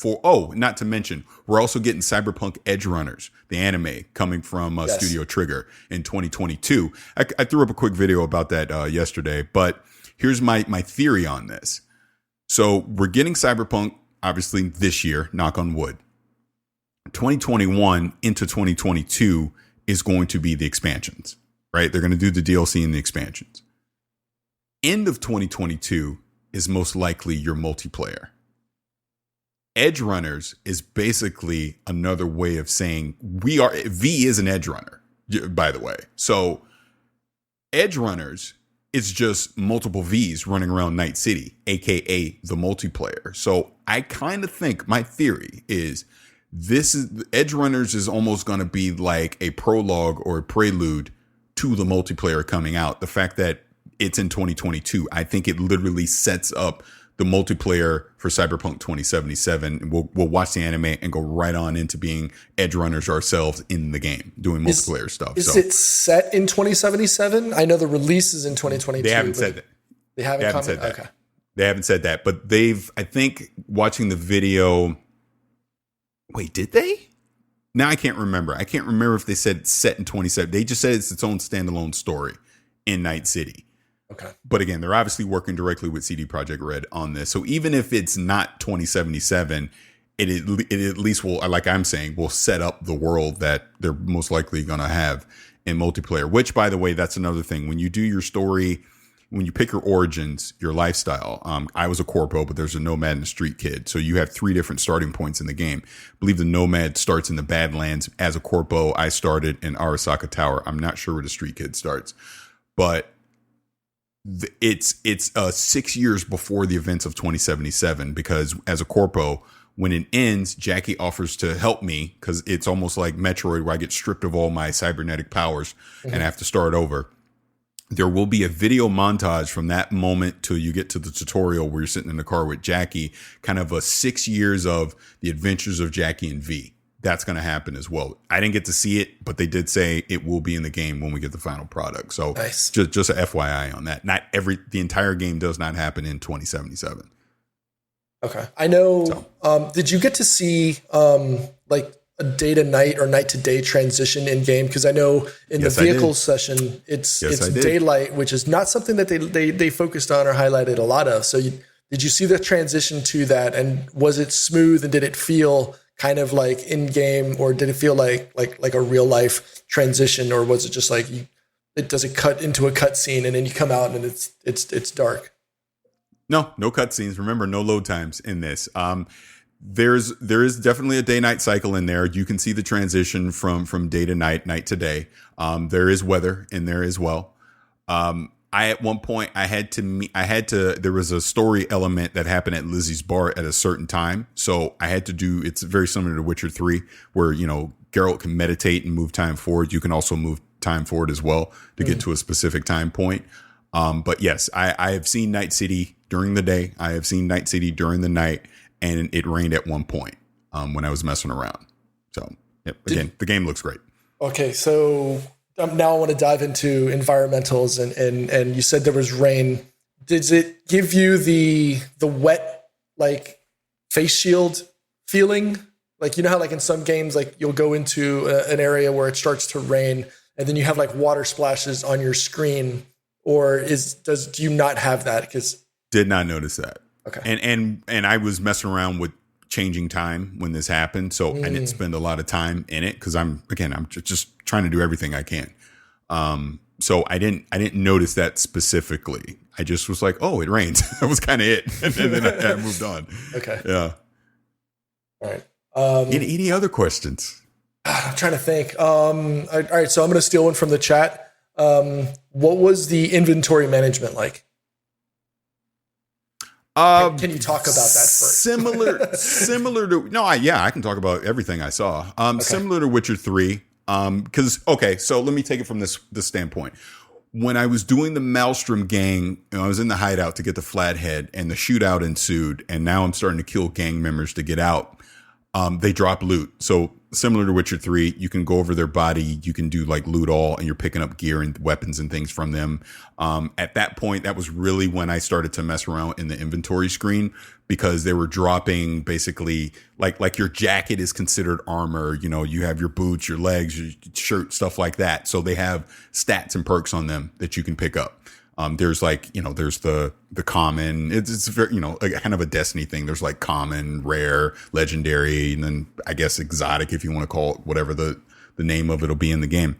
not to mention, we're also getting Cyberpunk Edge Runners, the anime, coming from Studio Trigger in 2022. I threw up a quick video about that yesterday, but here's my theory on this. So we're getting Cyberpunk, obviously, this year, knock on wood. 2021 into 2022 is going to be the expansions, right? They're going to do the DLC and the expansions. End of 2022 is most likely your multiplayer. Edge Runners is basically another way of saying V is an edge runner, by the way. So Edge Runners is just multiple Vs running around Night City, aka the multiplayer. So I kind of think, my theory is, Edge Runners is almost going to be like a prologue or a prelude to the multiplayer coming out. The fact that it's in 2022, I think it literally sets up the multiplayer for Cyberpunk 2077. We'll watch the anime and go right on into being edge runners ourselves in the game, doing multiplayer stuff. Is it set in 2077? I know the release is in 2022. They haven't said that. They haven't said that. Okay. They haven't said that, but I think watching the video. Wait, did they? Now I can't remember. I can't remember if they said it's set in 27. They just said it's its own standalone story in Night City. Okay. But again, they're obviously working directly with CD Projekt Red on this. So even if it's not 2077, it at least will, like I'm saying, will set up the world that they're most likely going to have in multiplayer, which, by the way, that's another thing. When you do your story, when you pick your origins, your lifestyle, I was a corpo, but there's a nomad and a street kid. So you have 3 different starting points in the game. I believe the nomad starts in the Badlands. As a corpo, I started in Arasaka Tower. I'm not sure where the street kid starts, but it's 6 years before the events of 2077, because as a corpo, when it ends, Jackie offers to help me, because it's almost like Metroid, where I get stripped of all my cybernetic powers and I have to start over. There will be a video montage from that moment till you get to the tutorial where you're sitting in the car with Jackie, kind of a 6 years of the adventures of Jackie and V. That's going to happen as well. I didn't get to see it, but they did say it will be in the game when we get the final product. So nice. just a FYI on that. The entire game does not happen in 2077. Okay. I know. So. Did you get to see like a day to night or night to day transition in game? Because I know in the vehicle session, it's daylight, which is not something that they focused on or highlighted a lot of. So did you see the transition to that? And was it smooth, and did it feel kind of like in game, or did it feel like a real life transition, or was it just like does it cut into a cutscene and then you come out and it's dark? No cutscenes. Remember, no load times in this. There is definitely a day-night cycle in there. You can see the transition from day to night, night to day. There is weather in there as well. At one point there was a story element that happened at Lizzie's bar at a certain time. So I had to do, it's very similar to Witcher 3, where, Geralt can meditate and move time forward. You can also move time forward as well to get to a specific time point. But yes, I have seen Night City during the day. I have seen Night City during the night, and it rained at one point when I was messing around. So again, the game looks great. Okay. So now I want to dive into environmentals, and you said there was rain. Does it give you the wet, like, face shield feeling? Like, you know how like in some games, like you'll go into an area where it starts to rain and then you have like water splashes on your screen, or do you not have that? Did not notice that. Okay. And I was messing around with changing time when this happened, so I didn't spend a lot of time in it because I'm just trying to do everything I can. So I didn't notice that specifically. I just was like, oh, it rains. That was kind of it, and then I moved on. Okay. Yeah. All right. Any other questions? I'm trying to think. All right, so I'm going to steal one from the chat. What was the inventory management like? Can you talk about that first? Similar to I can talk about everything I saw. Similar to Witcher 3. So let me take it from this standpoint. When I was doing the Maelstrom gang, I was in the hideout to get the Flathead, and the shootout ensued, and now I'm starting to kill gang members to get out. They drop loot. So similar to Witcher 3, you can go over their body, you can do like loot all, and you're picking up gear and weapons and things from them. At that point, that was really when I started to mess around in the inventory screen, because they were dropping basically like your jacket is considered armor. You know, you have your boots, your legs, your shirt, stuff like that. So they have stats and perks on them that you can pick up. There's there's the common, it's very, kind of a Destiny thing. There's like common, rare, legendary, and then I guess exotic, if you want to call it whatever the name of it'll be in the game.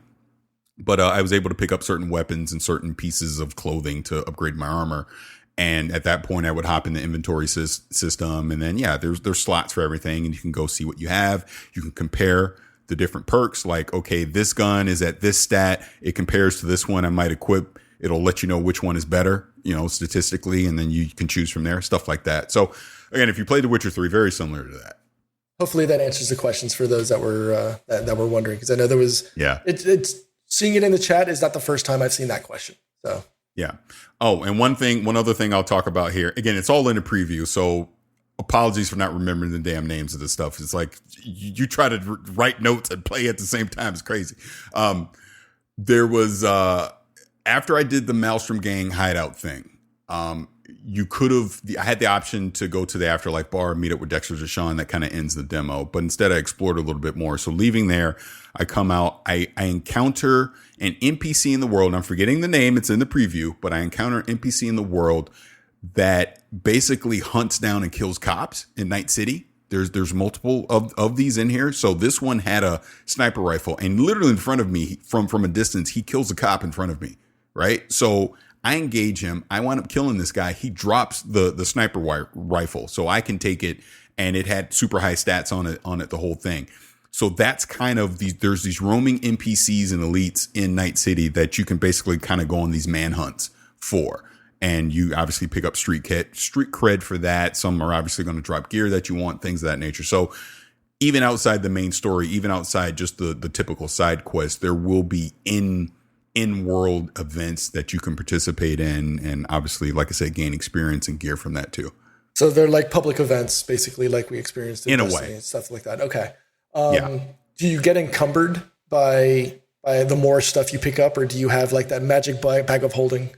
But I was able to pick up certain weapons and certain pieces of clothing to upgrade my armor. And at that point, I would hop in the inventory system. And then, there's slots for everything. And you can go see what you have. You can compare the different perks. Like, okay, this gun is at this stat. It compares to this one I might equip. It'll let you know which one is better, statistically. And then you can choose from there, stuff like that. So, again, if you played The Witcher 3, very similar to that. Hopefully that answers the questions for those that were that were wondering. Because I know there was... Yeah. It's seeing it in the chat is not the first time I've seen that question. So... Yeah. Oh, and one other thing I'll talk about here. Again, it's all in a preview, so apologies for not remembering the damn names of this stuff. It's like you try to write notes and play at the same time. It's crazy. There was after I did the Maelstrom Gang hideout thing. I had the option to go to the Afterlife bar, meet up with Dexter Deshawn. That kind of ends the demo, but instead I explored a little bit more. So leaving there, I come out, I encounter an NPC in the world. I'm forgetting the name. It's in the preview, but I encounter an NPC in the world that basically hunts down and kills cops in Night City. There's multiple of these in here. So this one had a sniper rifle, and literally in front of me from a distance, he kills a cop in front of me. Right. So I engage him. I wind up killing this guy. He drops the sniper rifle, so I can take it, and it had super high stats on it, the whole thing. So that's kind of there's these roaming NPCs and elites in Night City that you can basically kind of go on these manhunts for. And you obviously pick up street cred for that. Some are obviously going to drop gear that you want, things of that nature. So even outside the main story, even outside just the typical side quest, there will be in-world events that you can participate in. And obviously, like I said, gain experience and gear from that too. So they're like public events, basically, like we experienced in Destiny, a way, and stuff like that. Okay. Yeah. Do you get encumbered by the more stuff you pick up, or do you have like that magic bag of holding?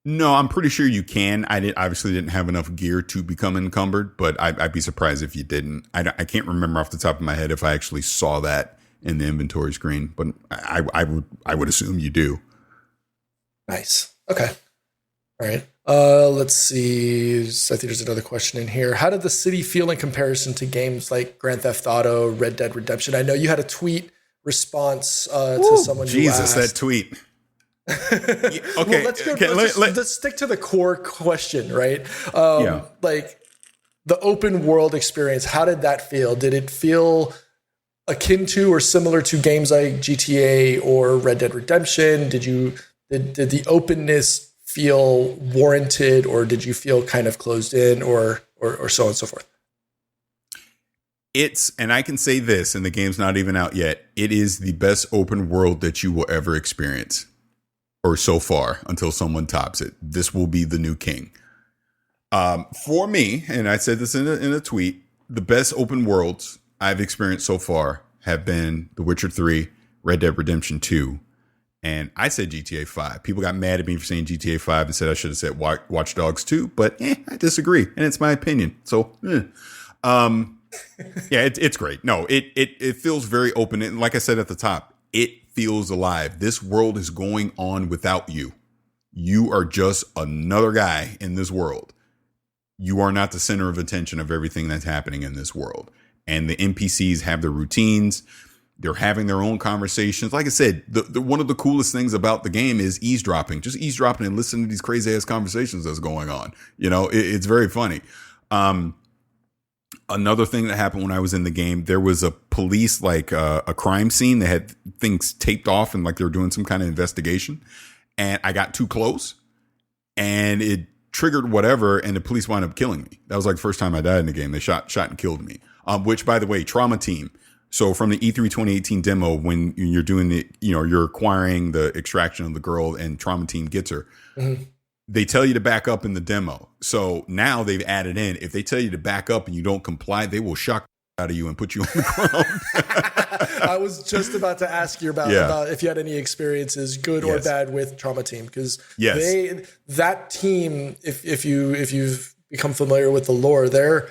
No, I'm pretty sure you can. I obviously didn't have enough gear to become encumbered, but I'd be surprised if you didn't. I can't remember off the top of my head if I actually saw that in the inventory screen, but I would assume you do. Nice. Okay. All right. Let's see. I think there's another question in here. How did the city feel in comparison to games like Grand Theft Auto, Red Dead Redemption? I know you had a tweet response to someone. Jesus, that tweet. Okay. Well, let's stick to the core question, right? Yeah. Like the open world experience. How did that feel? Did it feel akin to or similar to games like GTA or Red Dead Redemption? Did the openness feel warranted, or did you feel kind of closed in, or so on and so forth? And I can say this, and the game's not even out yet, it is the best open world that you will ever experience, or so far, until someone tops it. This will be the new king. For me, and I said this in a tweet, the best open worlds I've experienced so far have been The Witcher 3, Red Dead Redemption 2, and I said GTA 5. People got mad at me for saying GTA 5 and said I should have said Watch Dogs 2, but I disagree, and it's my opinion. So, yeah, it's great. No, it feels very open, and like I said at the top, it feels alive. This world is going on without you. You are just another guy in this world. you are not the center of attention of everything that's happening in this world. And the NPCs have their routines. They're having their own conversations. Like I said, the one of the coolest things about the game is eavesdropping. Just eavesdropping and listening to these crazy ass conversations that's going on. You know, it's very funny. Another thing that happened when I was in the game, there was a police, like a crime scene. They had things taped off and like they were doing some kind of investigation. And I got too close and it triggered whatever. And the police wound up killing me. That was like the first time I died in the game. They shot and killed me. Which, by the way, Trauma Team. So from the E3 2018 demo, when you're doing you're acquiring the extraction of the girl and Trauma Team gets her, they tell you to back up in the demo. So now they've added in, if they tell you to back up and you don't comply, they will shock out of you and put you on the ground. I was just about to ask you about if you had any experiences, good or bad, with Trauma Team, because that team, if you've become familiar with the lore, they're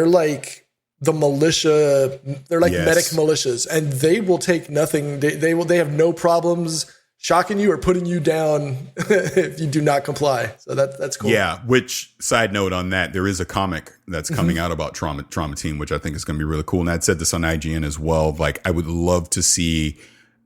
like the militia, they're like medic militias, and they will take nothing. They have no problems shocking you or putting you down if you do not comply. So that's cool. Yeah. Which, side note on that, there is a comic that's coming out about Trauma Team, which I think is going to be really cool. And I'd said this on IGN as well. Like, I would love to see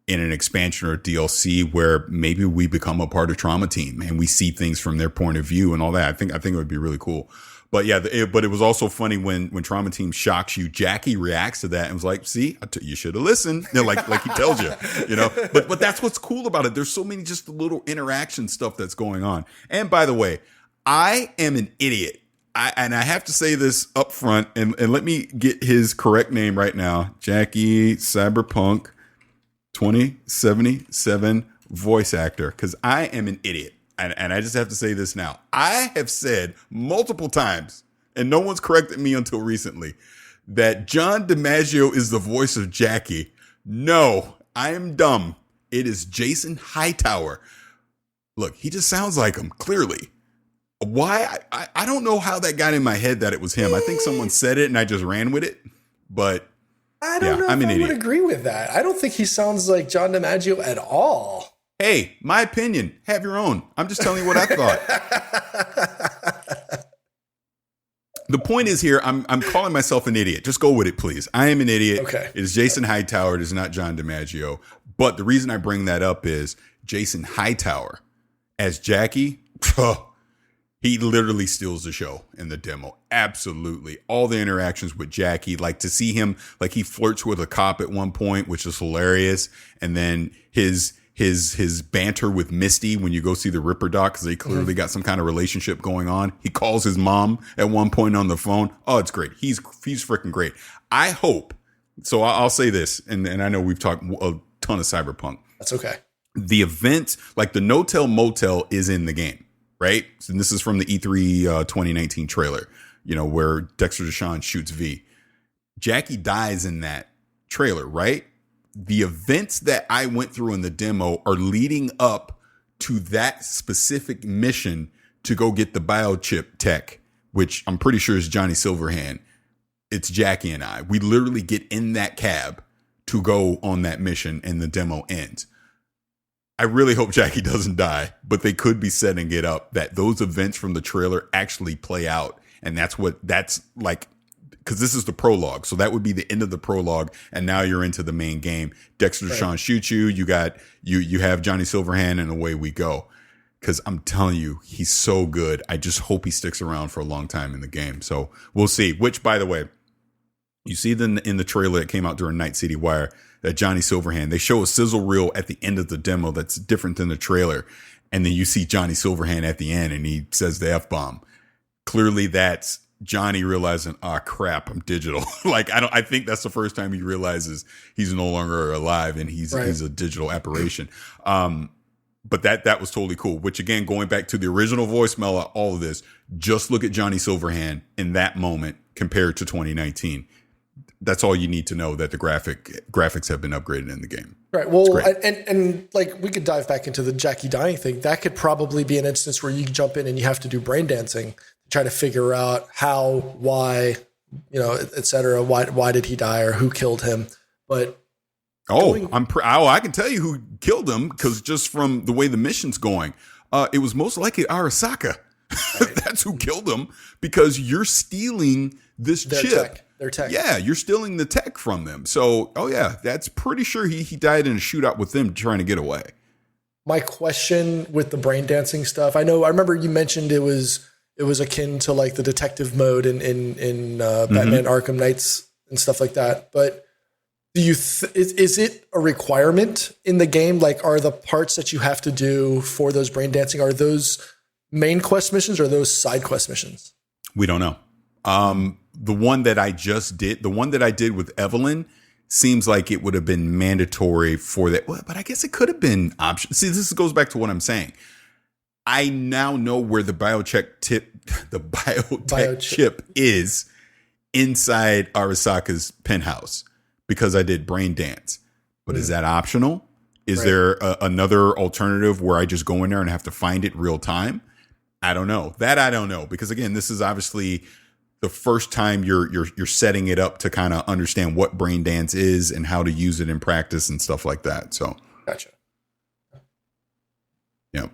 in an expansion or DLC where maybe we become a part of Trauma Team and we see things from their point of view and all that. I think it would be really cool. But yeah, but it was also funny when Trauma Team shocks you. Jackie reacts to that and was like, "See, you should have listened." You know, like he tells you, you know. But that's what's cool about it. There's so many just little interaction stuff that's going on. And by the way, I am an idiot. I have to say this up front, and let me get his correct name right now. Jackie Cyberpunk 2077 voice actor, because I am an idiot. And I just have to say this now. I have said multiple times, and no one's corrected me until recently, that John DiMaggio is the voice of Jackie. No, I am dumb. It is Jason Hightower. Look, he just sounds like him, clearly. Why? I don't know how that got in my head that it was him. I think someone said it and I just ran with it. But I don't know if I would agree with that. I don't think he sounds like John DiMaggio at all. Hey, my opinion. Have your own. I'm just telling you what I thought. The point is here, I'm calling myself an idiot. Just go with it, please. I am an idiot. Okay. It is Jason Hightower. It is not John DiMaggio. But the reason I bring that up is Jason Hightower as Jackie. He literally steals the show in the demo. Absolutely. All the interactions with Jackie, like to see him, like he flirts with a cop at one point, which is hilarious. And then his banter with Misty when you go see the Ripper doc, because they clearly got some kind of relationship going on. He calls his mom at one point on the phone. Oh, it's great. He's freaking great. I hope. So I'll say this, and I know we've talked a ton of Cyberpunk. That's okay. The event, like the No-Tell Motel, is in the game, right? And this is from the E3 2019 trailer, where Dexter Deshawn shoots V. Jackie dies in that trailer, right? The events that I went through in the demo are leading up to that specific mission to go get the biochip tech, which I'm pretty sure is Johnny Silverhand. It's Jackie and I. We literally get in that cab to go on that mission and the demo ends. I really hope Jackie doesn't die, but they could be setting it up that those events from the trailer actually play out. And that's like, because this is the prologue. So that would be the end of the prologue. And now you're into the main game. Dexter Deshawn shoots you. You have Johnny Silverhand, and away we go. Because I'm telling you, he's so good. I just hope he sticks around for a long time in the game. So we'll see. Which, by the way, you see in the trailer that came out during Night City Wire, that Johnny Silverhand, they show a sizzle reel at the end of the demo that's different than the trailer. And then you see Johnny Silverhand at the end and he says the F-bomb. Clearly that's Johnny realizing, crap, I'm digital. I think that's the first time he realizes he's no longer alive and he's a digital apparition. But that was totally cool, which again, going back to the original voicemail of all of this, just look at Johnny Silverhand in that moment compared to 2019. That's all you need to know, that the graphics have been upgraded in the game. Right. Well, and like we could dive back into the Jackie dying thing. That could probably be an instance where you jump in and you have to do brain dancing to try to figure out how, why, et cetera. Why did he die or who killed him? But I can tell you who killed him, because just from the way the mission's going, it was most likely Arasaka. Right. That's who killed him, because you're stealing this chip. Their tech. Yeah, you're stealing the tech from them. So, oh yeah, that's pretty sure he died in a shootout with them trying to get away. My question with the brain dancing stuff, I remember you mentioned it was akin to like the detective mode in Batman Arkham Knights and stuff like that. But do you is it a requirement in the game? Like, are the parts that you have to do for those brain dancing, are those main quest missions or those side quest missions? We don't know. The one that I just did, the one that I did with Evelyn, seems like it would have been mandatory for that. Well, but I guess it could have been option. See, this goes back to what I'm saying. I now know where the biotech chip is inside Arasaka's penthouse because I did brain dance. But is that optional? Is there another alternative where I just go in there and have to find it real time? I don't know. That I don't know, because again, this is obviously the first time you're setting it up to kind of understand what brain dance is and how to use it in practice and stuff like that. So, gotcha. Yeah.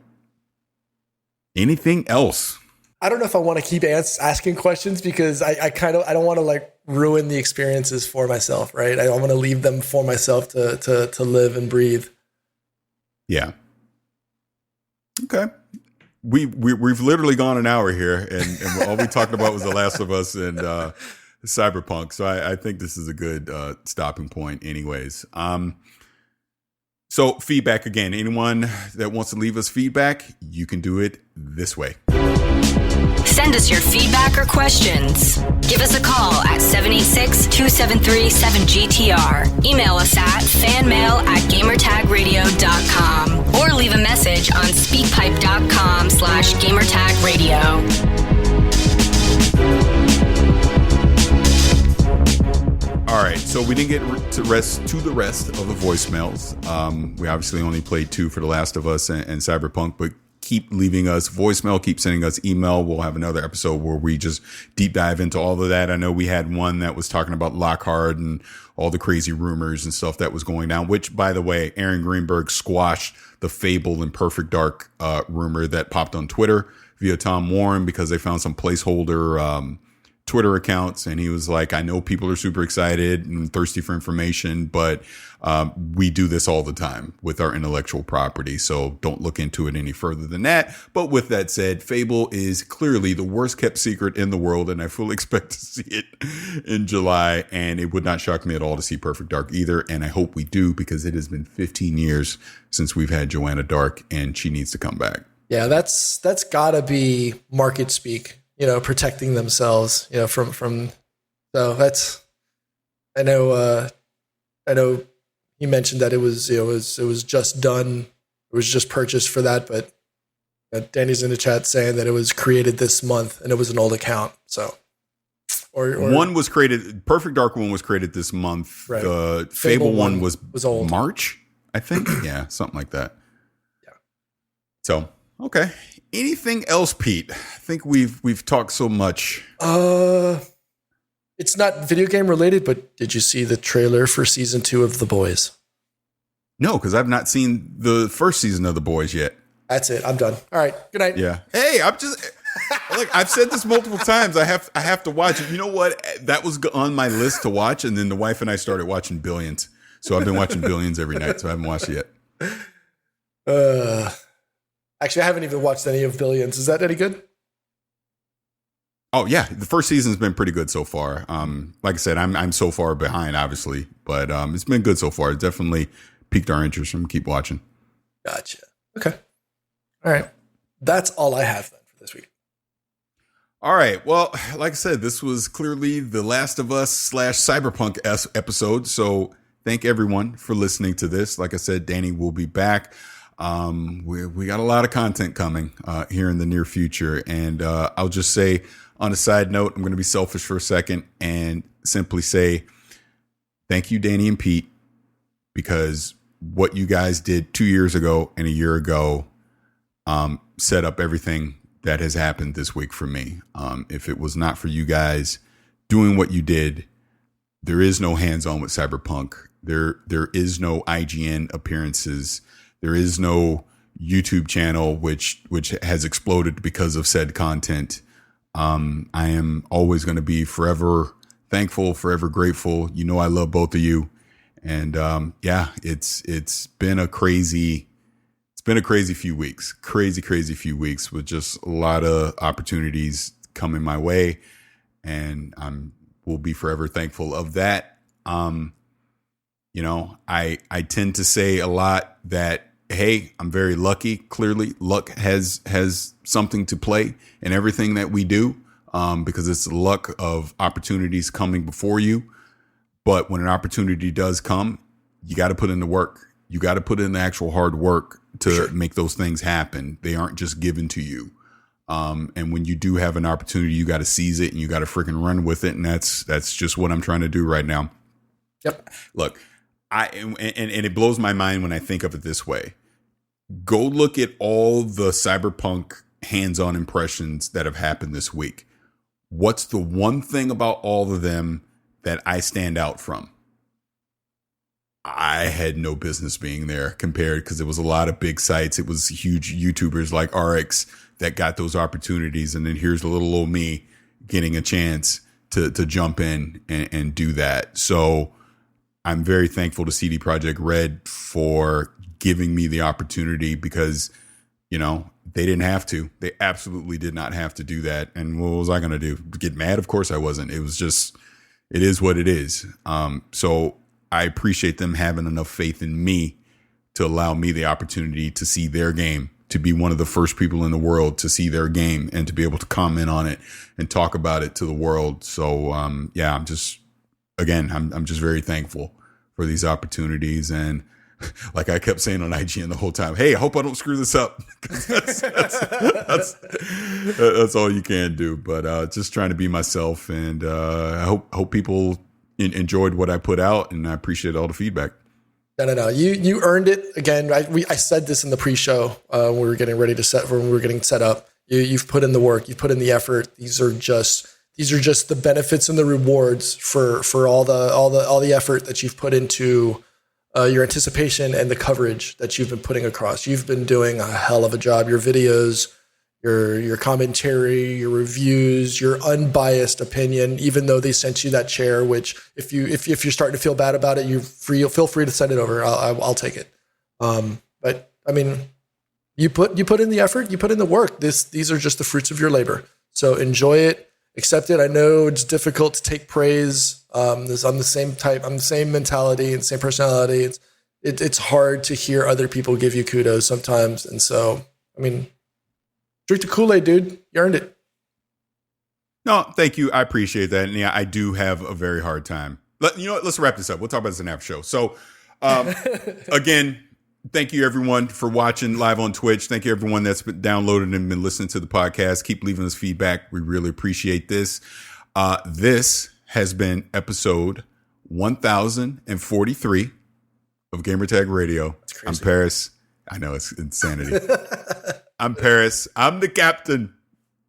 Anything else? I don't know if I want to keep asking questions, because I don't want to like ruin the experiences for myself, right? I want to leave them for myself to live and breathe. Yeah. Okay. We've literally gone an hour here, and all we talked about was The Last of Us and Cyberpunk. So I think this is a good stopping point anyways. So feedback again, anyone that wants to leave us feedback, you can do it this way. Send us your feedback or questions. Give us a call at 786-273-7GTR. Email us at fanmail@gamertagradio.com or leave a message on speakpipe.com/gamertagradio. All right, so we didn't get to the rest of the voicemails. We obviously only played 2 for The Last of Us and Cyberpunk, but keep leaving us voicemail, keep sending us email. We'll have another episode where we just deep dive into all of that. I know we had one that was talking about Lockhart and all the crazy rumors and stuff that was going down, which, by the way, Aaron Greenberg squashed the Fable and Perfect Dark rumor that popped on Twitter via Tom Warren, because they found some placeholder Twitter accounts, and he was like, I know people are super excited and thirsty for information, but we do this all the time with our intellectual property, so don't look into it any further than that. But with that said, Fable is clearly the worst kept secret in the world, and I fully expect to see it in July, and it would not shock me at all to see Perfect Dark either, and I hope we do, because it has been 15 years since we've had Joanna Dark, and she needs to come back. Yeah, that's gotta be market speak. Protecting themselves, from so that's, I know he mentioned that it was just done. It was just purchased for that, but Danny's in the chat saying that it was created this month and it was an old account. So, or one was created, Perfect Dark one was created this month. Right. The Fable one was old. March, I think. Yeah, something like that. Yeah. So, okay. Anything else, Pete? I think we've talked so much. It's not video game related, but did you see the trailer for season 2 of The Boys? No, because I've not seen the first season of The Boys yet. That's it. I'm done. All right. Good night. Yeah. Hey, I'm just look. I've said this multiple times. I have to watch it. You know what? That was on my list to watch, and then the wife and I started watching Billions. So I've been watching Billions every night. So I haven't watched it yet. Actually, I haven't even watched any of Billions. Is that any good? Oh yeah, the first season's been pretty good so far. Like I said, I'm so far behind, obviously, but it's been good so far. It definitely piqued our interest. And keep watching. Gotcha. Okay. All right. That's all I have then for this week. All right. Well, like I said, this was clearly the Last of Us / Cyberpunk episode. So thank everyone for listening to this. Like I said, Danny will be back. We got a lot of content coming here in the near future, and I'll just say, on a side note, I'm going to be selfish for a second and simply say thank you, Danny and Pete, because what you guys did 2 years ago and a year ago set up everything that has happened this week for me. If it was not for you guys doing what you did, there is no hands-on with Cyberpunk. There is no IGN appearances. There is no YouTube channel, which has exploded because of said content. I am always going to be forever thankful, forever grateful. You know, I love both of you. And it's been a crazy few weeks, crazy few weeks with just a lot of opportunities coming my way. And will be forever thankful of that. You know, I tend to say a lot that, hey, I'm very lucky. Clearly, luck has something to play in everything that we do, because it's the luck of opportunities coming before you. But when an opportunity does come, you got to put in the work. You got to put in the actual hard work to make those things happen. They aren't just given to you. And when you do have an opportunity, you got to seize it and you got to freaking run with it. And that's just what I'm trying to do right now. Yep. Look, and it blows my mind when I think of it this way. Go look at all the Cyberpunk hands-on impressions that have happened this week. What's the one thing about all of them that I stand out from? I had no business being there compared, because it was a lot of big sites. It was huge YouTubers like RX that got those opportunities. And then here's the little old me getting a chance to jump in and do that. So I'm very thankful to CD Projekt Red for giving me the opportunity, because, you know, they didn't have to. They absolutely did not have to do that. And what was I going to do? Get mad? Of course I wasn't. It was just, it is what it is. So I appreciate them having enough faith in me to allow me the opportunity to see their game, to be one of the first people in the world to see their game and to be able to comment on it and talk about it to the world. So, I'm just very thankful for these opportunities. And like I kept saying on IGN the whole time, hey, I hope I don't screw this up. That's all you can do. But just trying to be myself, and I hope people enjoyed what I put out, and I appreciate all the feedback. No. You earned it. Again, I said this in the pre-show when we were getting ready when we were getting set up. You've put in the work. You've put in the effort. These are just the benefits and the rewards for all the effort that you've put into your anticipation and the coverage that you've been putting across. You've been doing a hell of a job. Your videos, your commentary, your reviews, your unbiased opinion, even though they sent you that chair, which if you're starting to feel bad about it, feel free to send it over. I'll take it. But I mean, you put in the effort, you put in the work. These are just the fruits of your labor. So enjoy it, accept it. I know it's difficult to take praise. I'm the same mentality and same personality. It's hard to hear other people give you kudos sometimes. And so, I mean, drink the Kool-Aid, dude. You earned it. No, thank you. I appreciate that. And yeah, I do have a very hard time. You know what? Let's wrap this up. We'll talk about this in after show. So, again, thank you everyone for watching live on Twitch. Thank you everyone that's been downloaded and been listening to the podcast. Keep leaving us feedback. We really appreciate this. This has been episode 1043 of Gamertag Radio. I'm Parris. I know, it's insanity. I'm Parris. I'm the captain.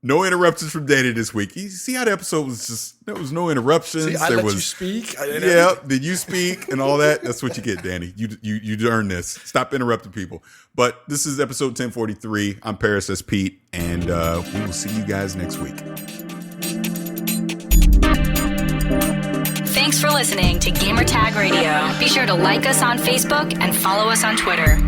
No interruptions from Danny this week. You see how the episode was just, there was no interruptions. See, you speak. Did you speak and all that? That's what you get, Danny. You earned this. Stop interrupting people. But this is episode 1043. I'm Parris, that's Pete, and we will see you guys next week. Thanks for listening to Gamertag Radio. Be sure to like us on Facebook and follow us on Twitter.